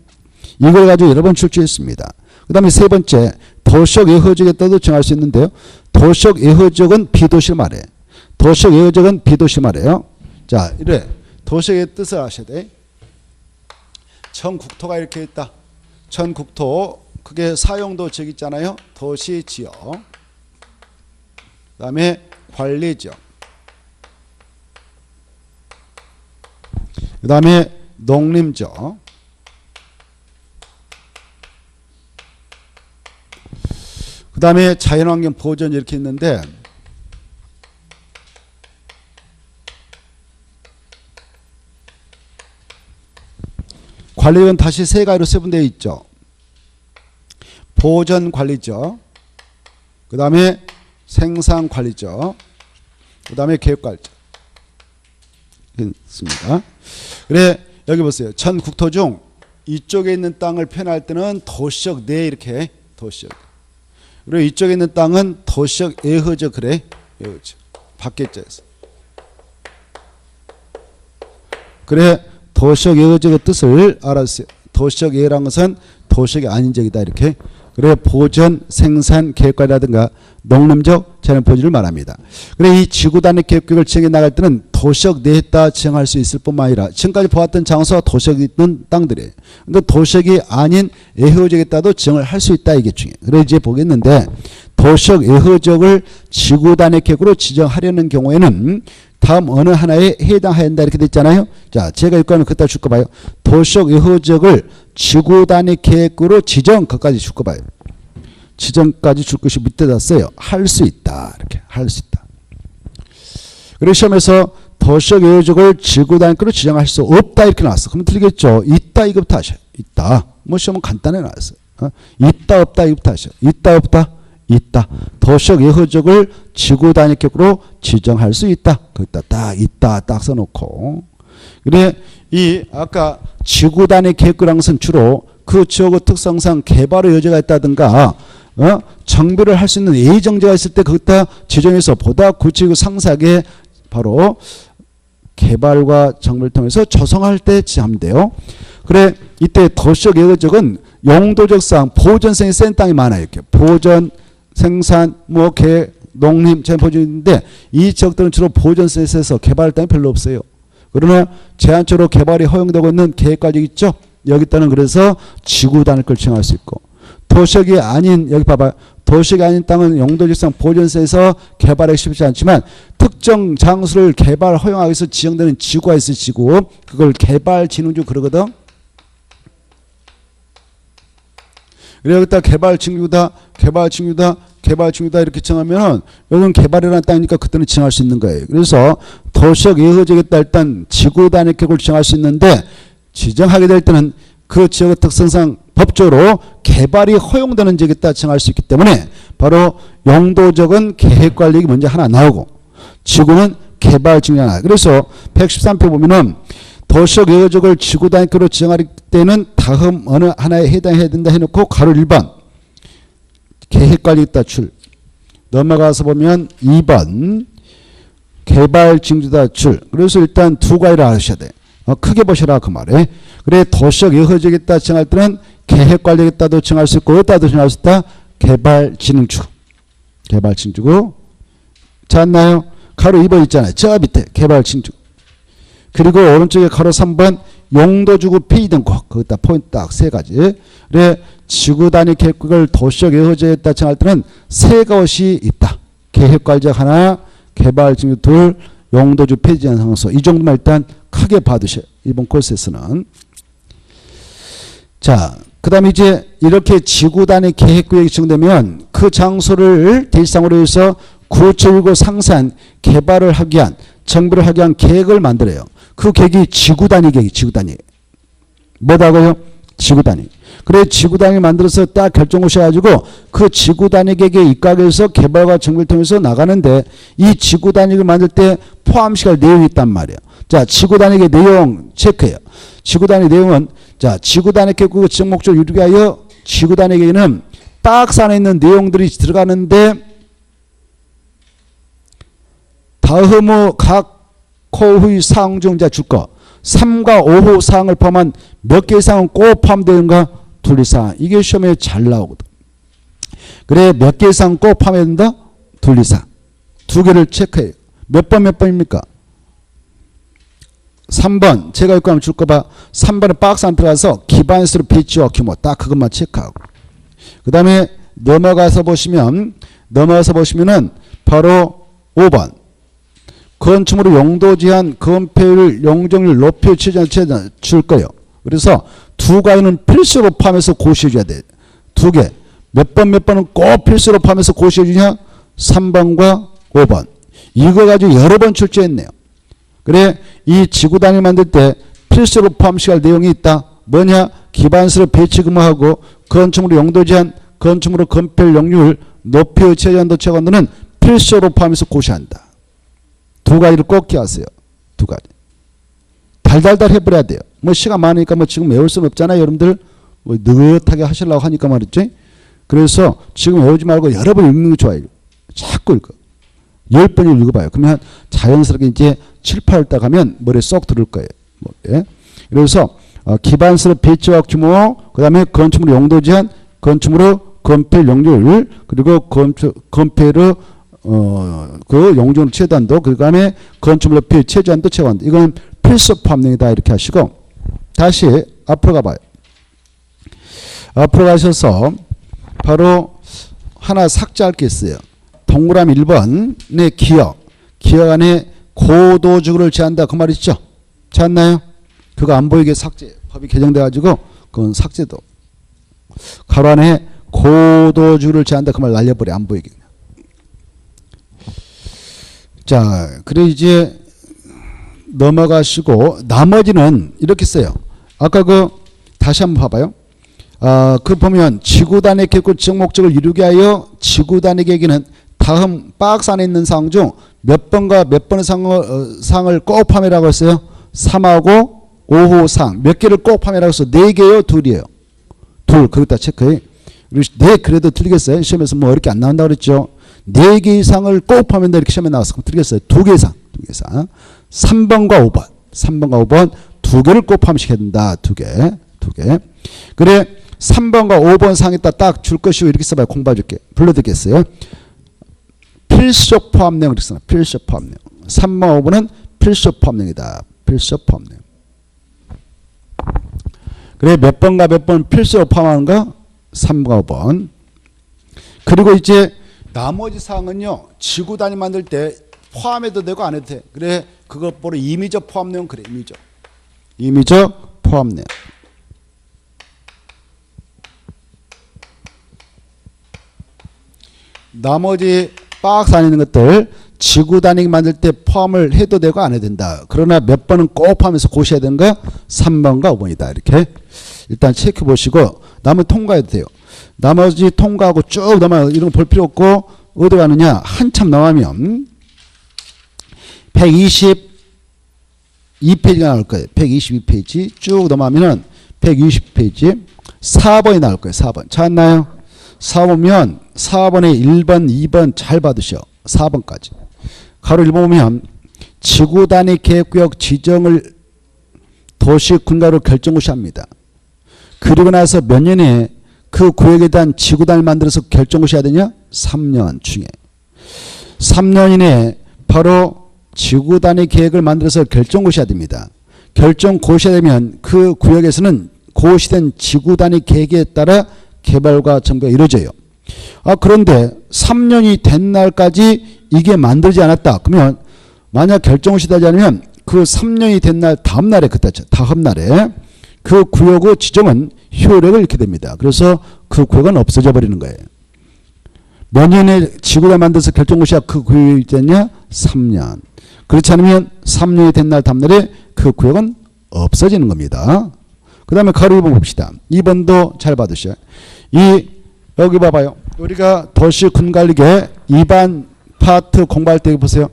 이걸 가지고 여러 번 출제했습니다. 그 다음에 세 번째 도시적 예허지역에 따라도 정할 수 있는데요. 도시적 예허지역은 비도시를 말해. 도시적 예허지역은 비도시 말해요. 자, 이래 도시의 뜻을 아셔야 돼. 전국토가 이렇게 있다. 전국토 그게 사용도 지역 있잖아요. 도시 지역. 그 다음에 관리 지역. 그 다음에 농림 지역. 그 다음에 자연환경 보전 이렇게 있는데 관리는 다시 세 가지로 세분되어 있죠. 보전관리죠. 그 다음에 생산관리죠. 그 다음에 계획관리죠. 있습니다. 그래 여기 보세요. 전 국토 중 이쪽에 있는 땅을 표현할 때는 도시적 내 이렇게 도시적. 그리고 이쪽에 있는 땅은 도시적 예허적 그래. 예허적. 밖에자에서. 그래 도시적 예허적의 뜻을 알았어요. 도시적 예라는 것은 도시적이 아닌 적이다 이렇게. 그래 보전, 생산, 계획관리라든가 농림적 자연 보전을 말합니다. 그래 이 지구 단위 계획을 지정해 나갈 때는 도시적 내에 따라 지정할 수 있을 뿐만 아니라 지금까지 보았던 장소가 도시적이 있던 땅들이에요. 근데 도시적이 아닌 예허적에 따라도 지정을 할 수 있다 이게 중요해요. 그래 이제 보겠는데 도시적 예허적을 지구 단위 계획으로 지정하려는 경우에는 다음 어느 하나에 해당한다 이렇게 돼 있잖아요. 자, 제가 읽고 하면 그따 줄 거 봐요. 도시적 예허적을 지구 단위 계획으로 지정 그까지 줄 거 봐요. 지정까지 줄 것이 밑에다 써요. 할 수 있다. 이렇게 할 수 있다. 그리고 시험에서 도시적 예허적을 지구 단위로 지정할 수 없다 이렇게 나왔어. 그러면 틀리겠죠. 있다 이거부터 하셔요. 있다. 뭐 시험은 간단하게 나왔어요. 있다 없다 이거부터 하셔요. 있다 없다. 있다. 도시적 예허적을 지구 단위 계획으로 지정할 수 있다. 거기다 딱 있다 딱 써놓고. 그래 이 아까 지구 단위 계획이라는 것은 주로 그 지역의 특성상 개발의 여지가 있다든가 정비를 할 수 있는 예정지가 있을 때 거기다 지정해서 보다 구체적이고 상세하게 바로 개발과 정비를 통해서 조성할 때 지정하면 돼요. 그래 이때 도시적 예허적은 용도적상 보전성이 센 땅이 많아요. 이렇게 보전 생산, 뭐 개, 농림, 자연 보전인데 이 지역들은 주로 보전성에 있어서 개발할 땅이 별로 없어요. 그러나 제한적으로 개발이 허용되고 있는 계획까지 있죠. 여기 따는 그래서 지구 단위를 지정할 수 있고 도시역이 아닌 여기 봐봐요. 도시역이 아닌 땅은 용도지상 보전성에서 개발하기 쉽지 않지만 특정 장소를 개발 허용하기 위해서 지정되는 지구가 있어요. 지구. 그걸 개발진흥주 그러거든. 그래 여기다 개발진흥주다 개발진흥주다 이렇게 정하면 여기는 개발이라는 땅이니까 그때는 지정할 수 있는 거예요. 그래서 도시적 예허적에 따라 일단 지구 단위 계획을 지정할 수 있는데 지정하게 될 때는 그 지역의 특성상 법적으로 개발이 허용되는 지역에 따라 지정할 수 있기 때문에 바로 용도적은 계획관리가 먼저 하나 나오고 지구는 개발진흥이 하나. 그래서 113표 보면은 도시적 예허적을 지구 단위 계획으로 지정할 때는 다음 어느 하나에 해당해야 된다 해놓고 가로 1번 계획관리 있다 줄. 넘어가서 보면 2번 개발징조다 줄. 그래서 일단 두 가지를 아셔야 돼. 크게 보셔라 그 말에. 그래 도시적 예허적에 따라 정할 때는 계획관리에 따라도 정할 수 있고 어디다도 정할 수 있다. 개발진흥주. 개발징조고. 찾나요? 가로 2번 있잖아요. 저 밑에 개발징조. 그리고 오른쪽에 가로 3번 용도주구 피등고. 거기다 포인트 딱 세 가지. 그래 지구 단위 계획을 도시적 예허적에 따라 정할 때는 세 것이 있다. 계획관리적 하나, 개발징조 둘, 용도주 폐지한 상황서. 이 정도만 일단 크게 봐두셔요. 이번 코스에서는. 자, 그 다음에 이제 이렇게 지구 단위 계획구역이 지정되면 그 장소를 대상으로 해서 구체적이고 상세한 개발을 하기 위한 정비를 하기 위한 계획을 만들어요. 그 계획이 지구 단위 계획이 지구 단위. 뭐다고요? 지구 단위. 그래 지구 단위 만들어서 딱 결정하셔가지고 그 지구 단위 계획에 입각해서 개발과 정비를 통해서 나가는데 이 지구 단위를 만들 때 포함시킬 내용이 있단 말이에요. 자, 지구 단위 계획 내용 체크해요. 지구 단위 내용은 자, 지구 단위 계획 지정 목적을 이루기 위하여 지구 단위 계획에는 박스 안에 있는 내용들이 들어가는데 다음의 각 코후의 사항 중 줄 거 3과 5호 사항을 포함한 몇 개의 사항은 꼭 포함되는가? 둘 이상. 이게 시험에 잘 나오거든. 그래 몇 개의 사항 꼭 포함해야 된다? 둘 이상. 두 개를 체크해요. 몇 번입니까? 3번. 제가 이거 한번 줄 거 봐. 3번에 박스 안 들어가서 기반수로 배치와 규모 딱 그것만 체크하고. 그 다음에 넘어가서 보시면은 바로 5번. 건축물의 용도 제한, 건폐율, 용적률, 높이 최저한 줄 거예요. 그래서 두 가지는 필수로 포함해서 고시해 줘야 돼. 두 개. 몇 번은 꼭 필수로 포함해서 고시해 주냐? 3번과 5번. 이거 가지고 여러 번 출제했네요. 그래, 이 지구 단위 만들 때 필수로 포함시할 내용이 있다. 뭐냐? 기반시설 배치 근무하고 건축물의 용도 제한, 건축물의 건폐율, 용률, 높이의 최저한도 최고한도는 필수로 포함해서 고시한다. 두 가지를 꼭 기하세요. 두 가지. 달달달 해버려야 돼요. 뭐 시간 많으니까 뭐 지금 외울 수는 없잖아요. 여러분들 뭐 느긋하게 하시려고 하니까 말이죠. 그래서 지금 외우지 말고 여러 번 읽는 게 좋아요. 자꾸 읽어. 10번을 읽어봐요. 그러면 자연스럽게 이제 7, 8달 가면 머리에 쏙 들을 거예요. 뭐, 예? 그래서 기반시설 배치와 규모, 그 다음에 건축물 용도 제한, 건축물의 건폐율, 용률, 그리고 건폐율의 그 용적률 최단도, 그 다음에 건축물 높이 최저한도 최고한도. 이건 필수 포함령이다. 이렇게 하시고 다시 앞으로 가봐요. 앞으로 가셔서 바로 하나 삭제할 게 있어요. 동그라미 1번의 기억 안에 고도주구를 제한다. 그 말 있죠? 찾나요? 그거 안 보이게 삭제. 법이 개정돼가지고 그건 삭제도. 가로 안에 고도주구를 제한다. 그 말 날려버려. 안 보이게. 자, 그래 이제 넘어가시고 나머지는 이렇게 써요. 아까 그 다시 한번 봐봐요. 그 보면 지구 단위 계획 지적 목적을 이루게 하여 지구 단위 계획에는 다음 박스 안에 있는 사항 중 몇 번과 몇 번의 사항을 꼭 포함해라고 했어요. 3하고 5호 사항 몇 개를 꼭 포함해라고 했어요. 4개요, 2이에요. 2. 그것다 체크해. 네, 그래도 틀리겠어요. 시험에서 뭐 어렵게 안 나온다고 그랬죠. 4개 이상을 꼭 포함한다 이렇게 시험에 나왔어. 그럼 틀리겠어요. 2개 이상. 2개 이상. 3번과 5번. 3번과 5번 2개를 꼭 포함시켜야 된다. 2개. 그래 3번과 5번 상에다 딱 줄 것이고 이렇게 써봐요. 공부해 줄게. 불러드리겠어요. 필수 포함령 이렇게 써요. 필수 포함령. 3번 5번은 필수 포함령이다. 필수 포함령. 그래 몇 번과 몇 번 필수 포함하는가? 3번과 5번. 그리고 이제 나머지 사항은요. 지구 단위 만들 때 포함해도 되고 안 해도 돼. 그래 그거 보러 임의적 포함령 그래. 임의적 포함령. 나머지 박스 안에 있는 것들 지구 단위 만들 때 포함을 해도 되고 안 해도 된다. 그러나 몇 번은 꼭 포함해서 고셔야 되는 거 3번과 5번이다. 이렇게 일단 체크해 보시고 남은 통과해도 돼요. 나머지 통과하고 쭉 넘어가요. 이런 거 볼 필요 없고 어디 가느냐. 한참 넘어가면 122페이지가 나올 거예요. 122페이지 쭉 넘어가면 120페이지 4번이 나올 거예요. 4번 찾았나요? 4보면 4번에 1번 2번 잘 받으셔. 4번까지 가로 1번 보면 지구 단위 계획구역 지정을 도시 군가로 결정고시합니다. 그리고 나서 몇 년에 그 구역에 대한 지구 단위를 만들어서 결정고시해야 되냐? 3년 중에 3년 이내에 바로 지구 단위 계획을 만들어서 결정고시해야 됩니다. 결정고시해야 되면 그 구역에서는 고시된 지구 단위 계획에 따라 개발과 정비가 이루어져요. 그런데 3년이 된 날까지 이게 만들지 않았다. 그러면 만약 결정고시 되지 않으면 그 3년이 된 날 다음 날에 그 구역의 지정은 효력을 잃게 됩니다. 그래서 그 구역은 없어져 버리는 거예요. 몇 년에 지구를 만들어서 결정고시가 그 구역이 됐냐? 3년. 그렇지 않으면 3년이 된 날 다음 날에 그 구역은 없어지는 겁니다. 그 다음에 가로 2번 봅시다. 2번도 잘 받으셔요. 여기 봐봐요. 우리가 도시 군관리계 2반 파트 공부할 때 보세요.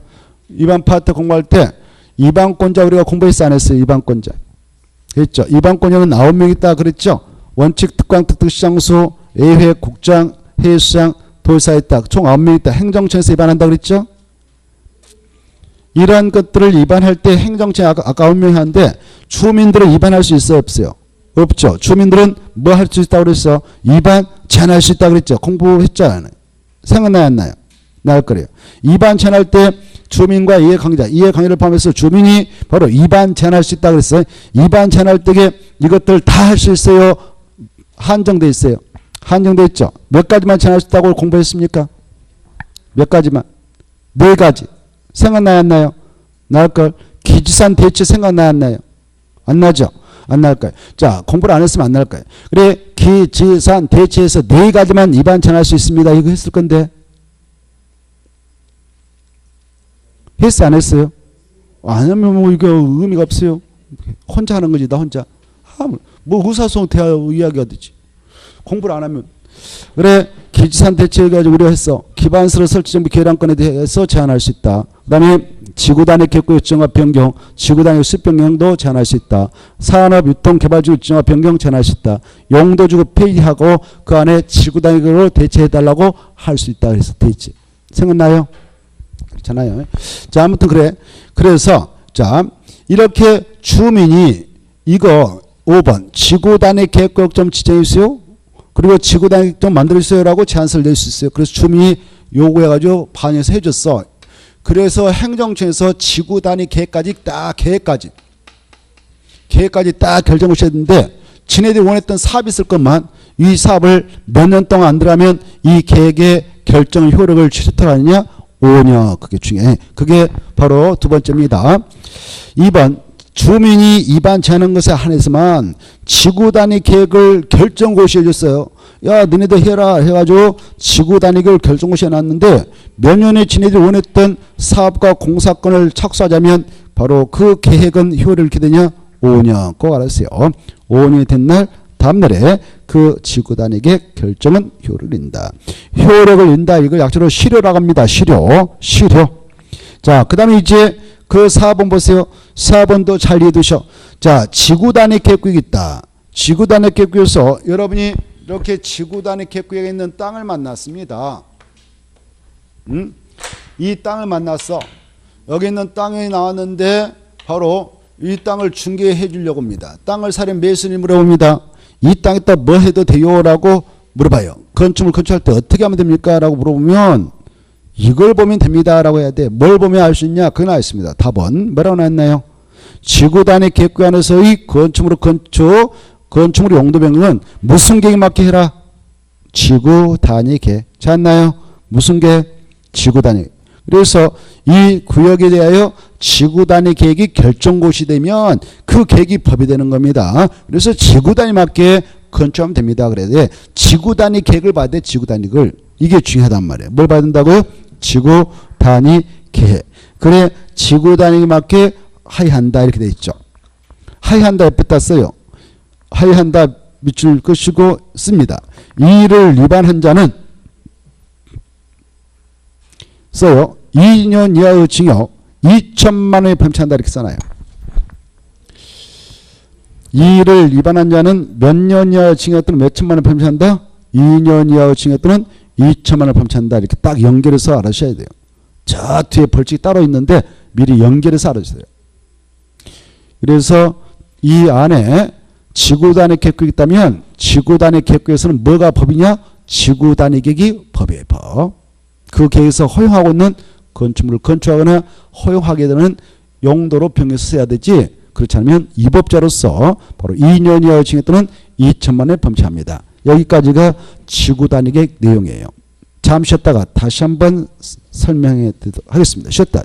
2반 파트 공부할 때 2반권자 우리가 공부했어 안 했어요? 2반권자. 그랬죠. 2반권자는 9명 있다 그랬죠. 원칙, 특강, 특특, 시장수, A회, 국장, 해수장, 도지사 있다. 총 9명 있다. 행정청에서 입안한다 그랬죠. 이러한 것들을 입안할 때 행정청 아까 9명이 하는데 주민들은 입안할 수 있어요? 없어요? 없죠. 주민들은 뭐 할 수 있다고 그랬어? 입안 제한할 수 있다고 그랬죠. 공부했잖아요. 생각나요? 안 나요? 날 거래요. 입안 제한할 때 주민과 이해강의를 포함해서 주민이 바로 입안 제한할 수 있다고 그랬어요. 입안 제한할 때 이것들 다 할 수 있어요? 한정돼 있어요. 한정돼 있죠. 몇 가지만 제한할 수 있다고 공부했습니까? 몇 가지만. 4가지. 생각나요, 안 나요? 나올걸. 기지산 대체 생각나요, 안 나요? 안 나죠? 안 나올 거예요. 자, 공부를 안 했으면 안 나올 거예요. 그래, 기지산 대체에서 4가지만 입안 제한할 수 있습니다. 이거 했을 건데. 했어, 안 했어요? 안 하면 뭐 이거 의미가 없어요. 혼자 하는 거지, 나 혼자. 뭐 의사소통 대화 이야기가 되지. 공부를 안 하면. 그래, 기지산 대체해가지고 우리가 했어. 기반서로 설치정비 계량권에 대해서 제한할 수 있다. 그 다음에 지구단위 객구 일정화 변경, 지구단위 수입 변경도 제한할 수 있다. 산업 유통 개발지구 일정화 변경 제한할 수 있다. 용도지구 폐기하고 그 안에 지구단위로 대체해달라고 할 수 있다. 그래서 대체. 생각나요? 그렇잖아요. 자, 아무튼 그래. 그래서 자, 이렇게 주민이 이거 5번 지구단위 계획구역 좀 지정해주세요. 그리고 지구단위 좀 만들어주세요라고 제안서를 낼 수 있어요. 그래서 주민이 요구해가지고 반영해서 해줬어. 그래서 행정청에서 지구단위 계획까지 딱 계획까지 딱 결정을 했는데 지네들이 원했던 사업이 있을 것만 이 사업을 몇 년 동안 안 들어가면 이 계획의 결정 효력을 취소하느냐 하느냐 5년. 그게 중요해. 그게 바로 두 번째입니다. 2번 주민이 입안 제한한 것에 한해서만 지구단위 계획을 결정고시 해줬어요. 야, 너네도 해라 해가지고 지구단위를 결정고시 해놨는데 몇 년에 지네들이 원했던 사업과 공사권을 착수하자면 바로 그 계획은 효력을 이렇게 되냐? 5년. 꼭 알았어요. 5년이 된 날 다음 날에 그 지구단위 계획 결정은 효력을 인다. 효력을 인다. 이걸 약자로 실효라고 합니다. 실효. 자, 그 다음에 이제 그 4번 보세요. 4번도 잘 이해두셔. 자, 지구단위 계획구역이 있다. 지구단위 계획구역에서 여러분이 이렇게 지구단위 계획구역에 있는 땅을 만났습니다. 이 땅을 만났어. 여기 있는 땅이 나왔는데 바로 이 땅을 중개해 주려고 합니다. 땅을 사려 매수인이 물어봅니다. 이 땅에다 뭐 해도 돼요? 라고 물어봐요. 건축물 건축할 때 어떻게 하면 됩니까? 라고 물어보면 이걸 보면 됩니다. 라고 해야 돼. 뭘 보면 알 수 있냐? 그거 나와 있습니다. 답은 뭐라고 나왔나요? 지구단위 계획구 안에서의 건축물의 용도 변경은 무슨 계획에 맞게 해라? 지구단위 계획. 찾았나요? 무슨 계획? 지구단위. 그래서 이 구역에 대하여 지구단위 계획이 결정고시 되면 그 계획이 법이 되는 겁니다. 그래서 지구단위 맞게 건축하면 됩니다. 그래야 돼. 지구단위 계획을 봐야 돼. 지구단위 계획을. 이게 중요하단 말이에요. 뭘 봐야 된다고요? 지구단위 계획. 그래, 지구단위에 맞게 하의한다. 이렇게 돼 있죠. 하의한다 옆에다 써요. 하의한다 밑줄 끄시고 씁니다. 이를 위반한 자는 써요. 2년 이하의 징역 2천만 원에 범죄한다. 이렇게 써놔요. 이를 위반한 자는 몇 년 이하의 징역 또는 몇 천만 원 범죄한다? 2년 이하의 징역 또는 2천만 원 범죄한다. 이렇게 딱 연결해서 알아셔야 돼요. 저 뒤에 벌칙이 따로 있는데 미리 연결해서 알아주세요. 그래서 이 안에 지구단위 계획구역이 있다면 지구단위 계획구역에서는 뭐가 법이냐? 지구단위 계획이 법이에요. 법. 그 계획에서 허용하고 있는 건축물을 건축하거나 허용하게 되는 용도로 변경해서 써야 되지. 그렇지 않으면 위법자로서 바로 2년 이하의 징역 또는 2천만 원에 범죄합니다. 여기까지가 지구단위 계획 내용이에요. 잠시 쉬었다가 다시 한번 설명해 드리도록 하겠습니다. 쉬었다.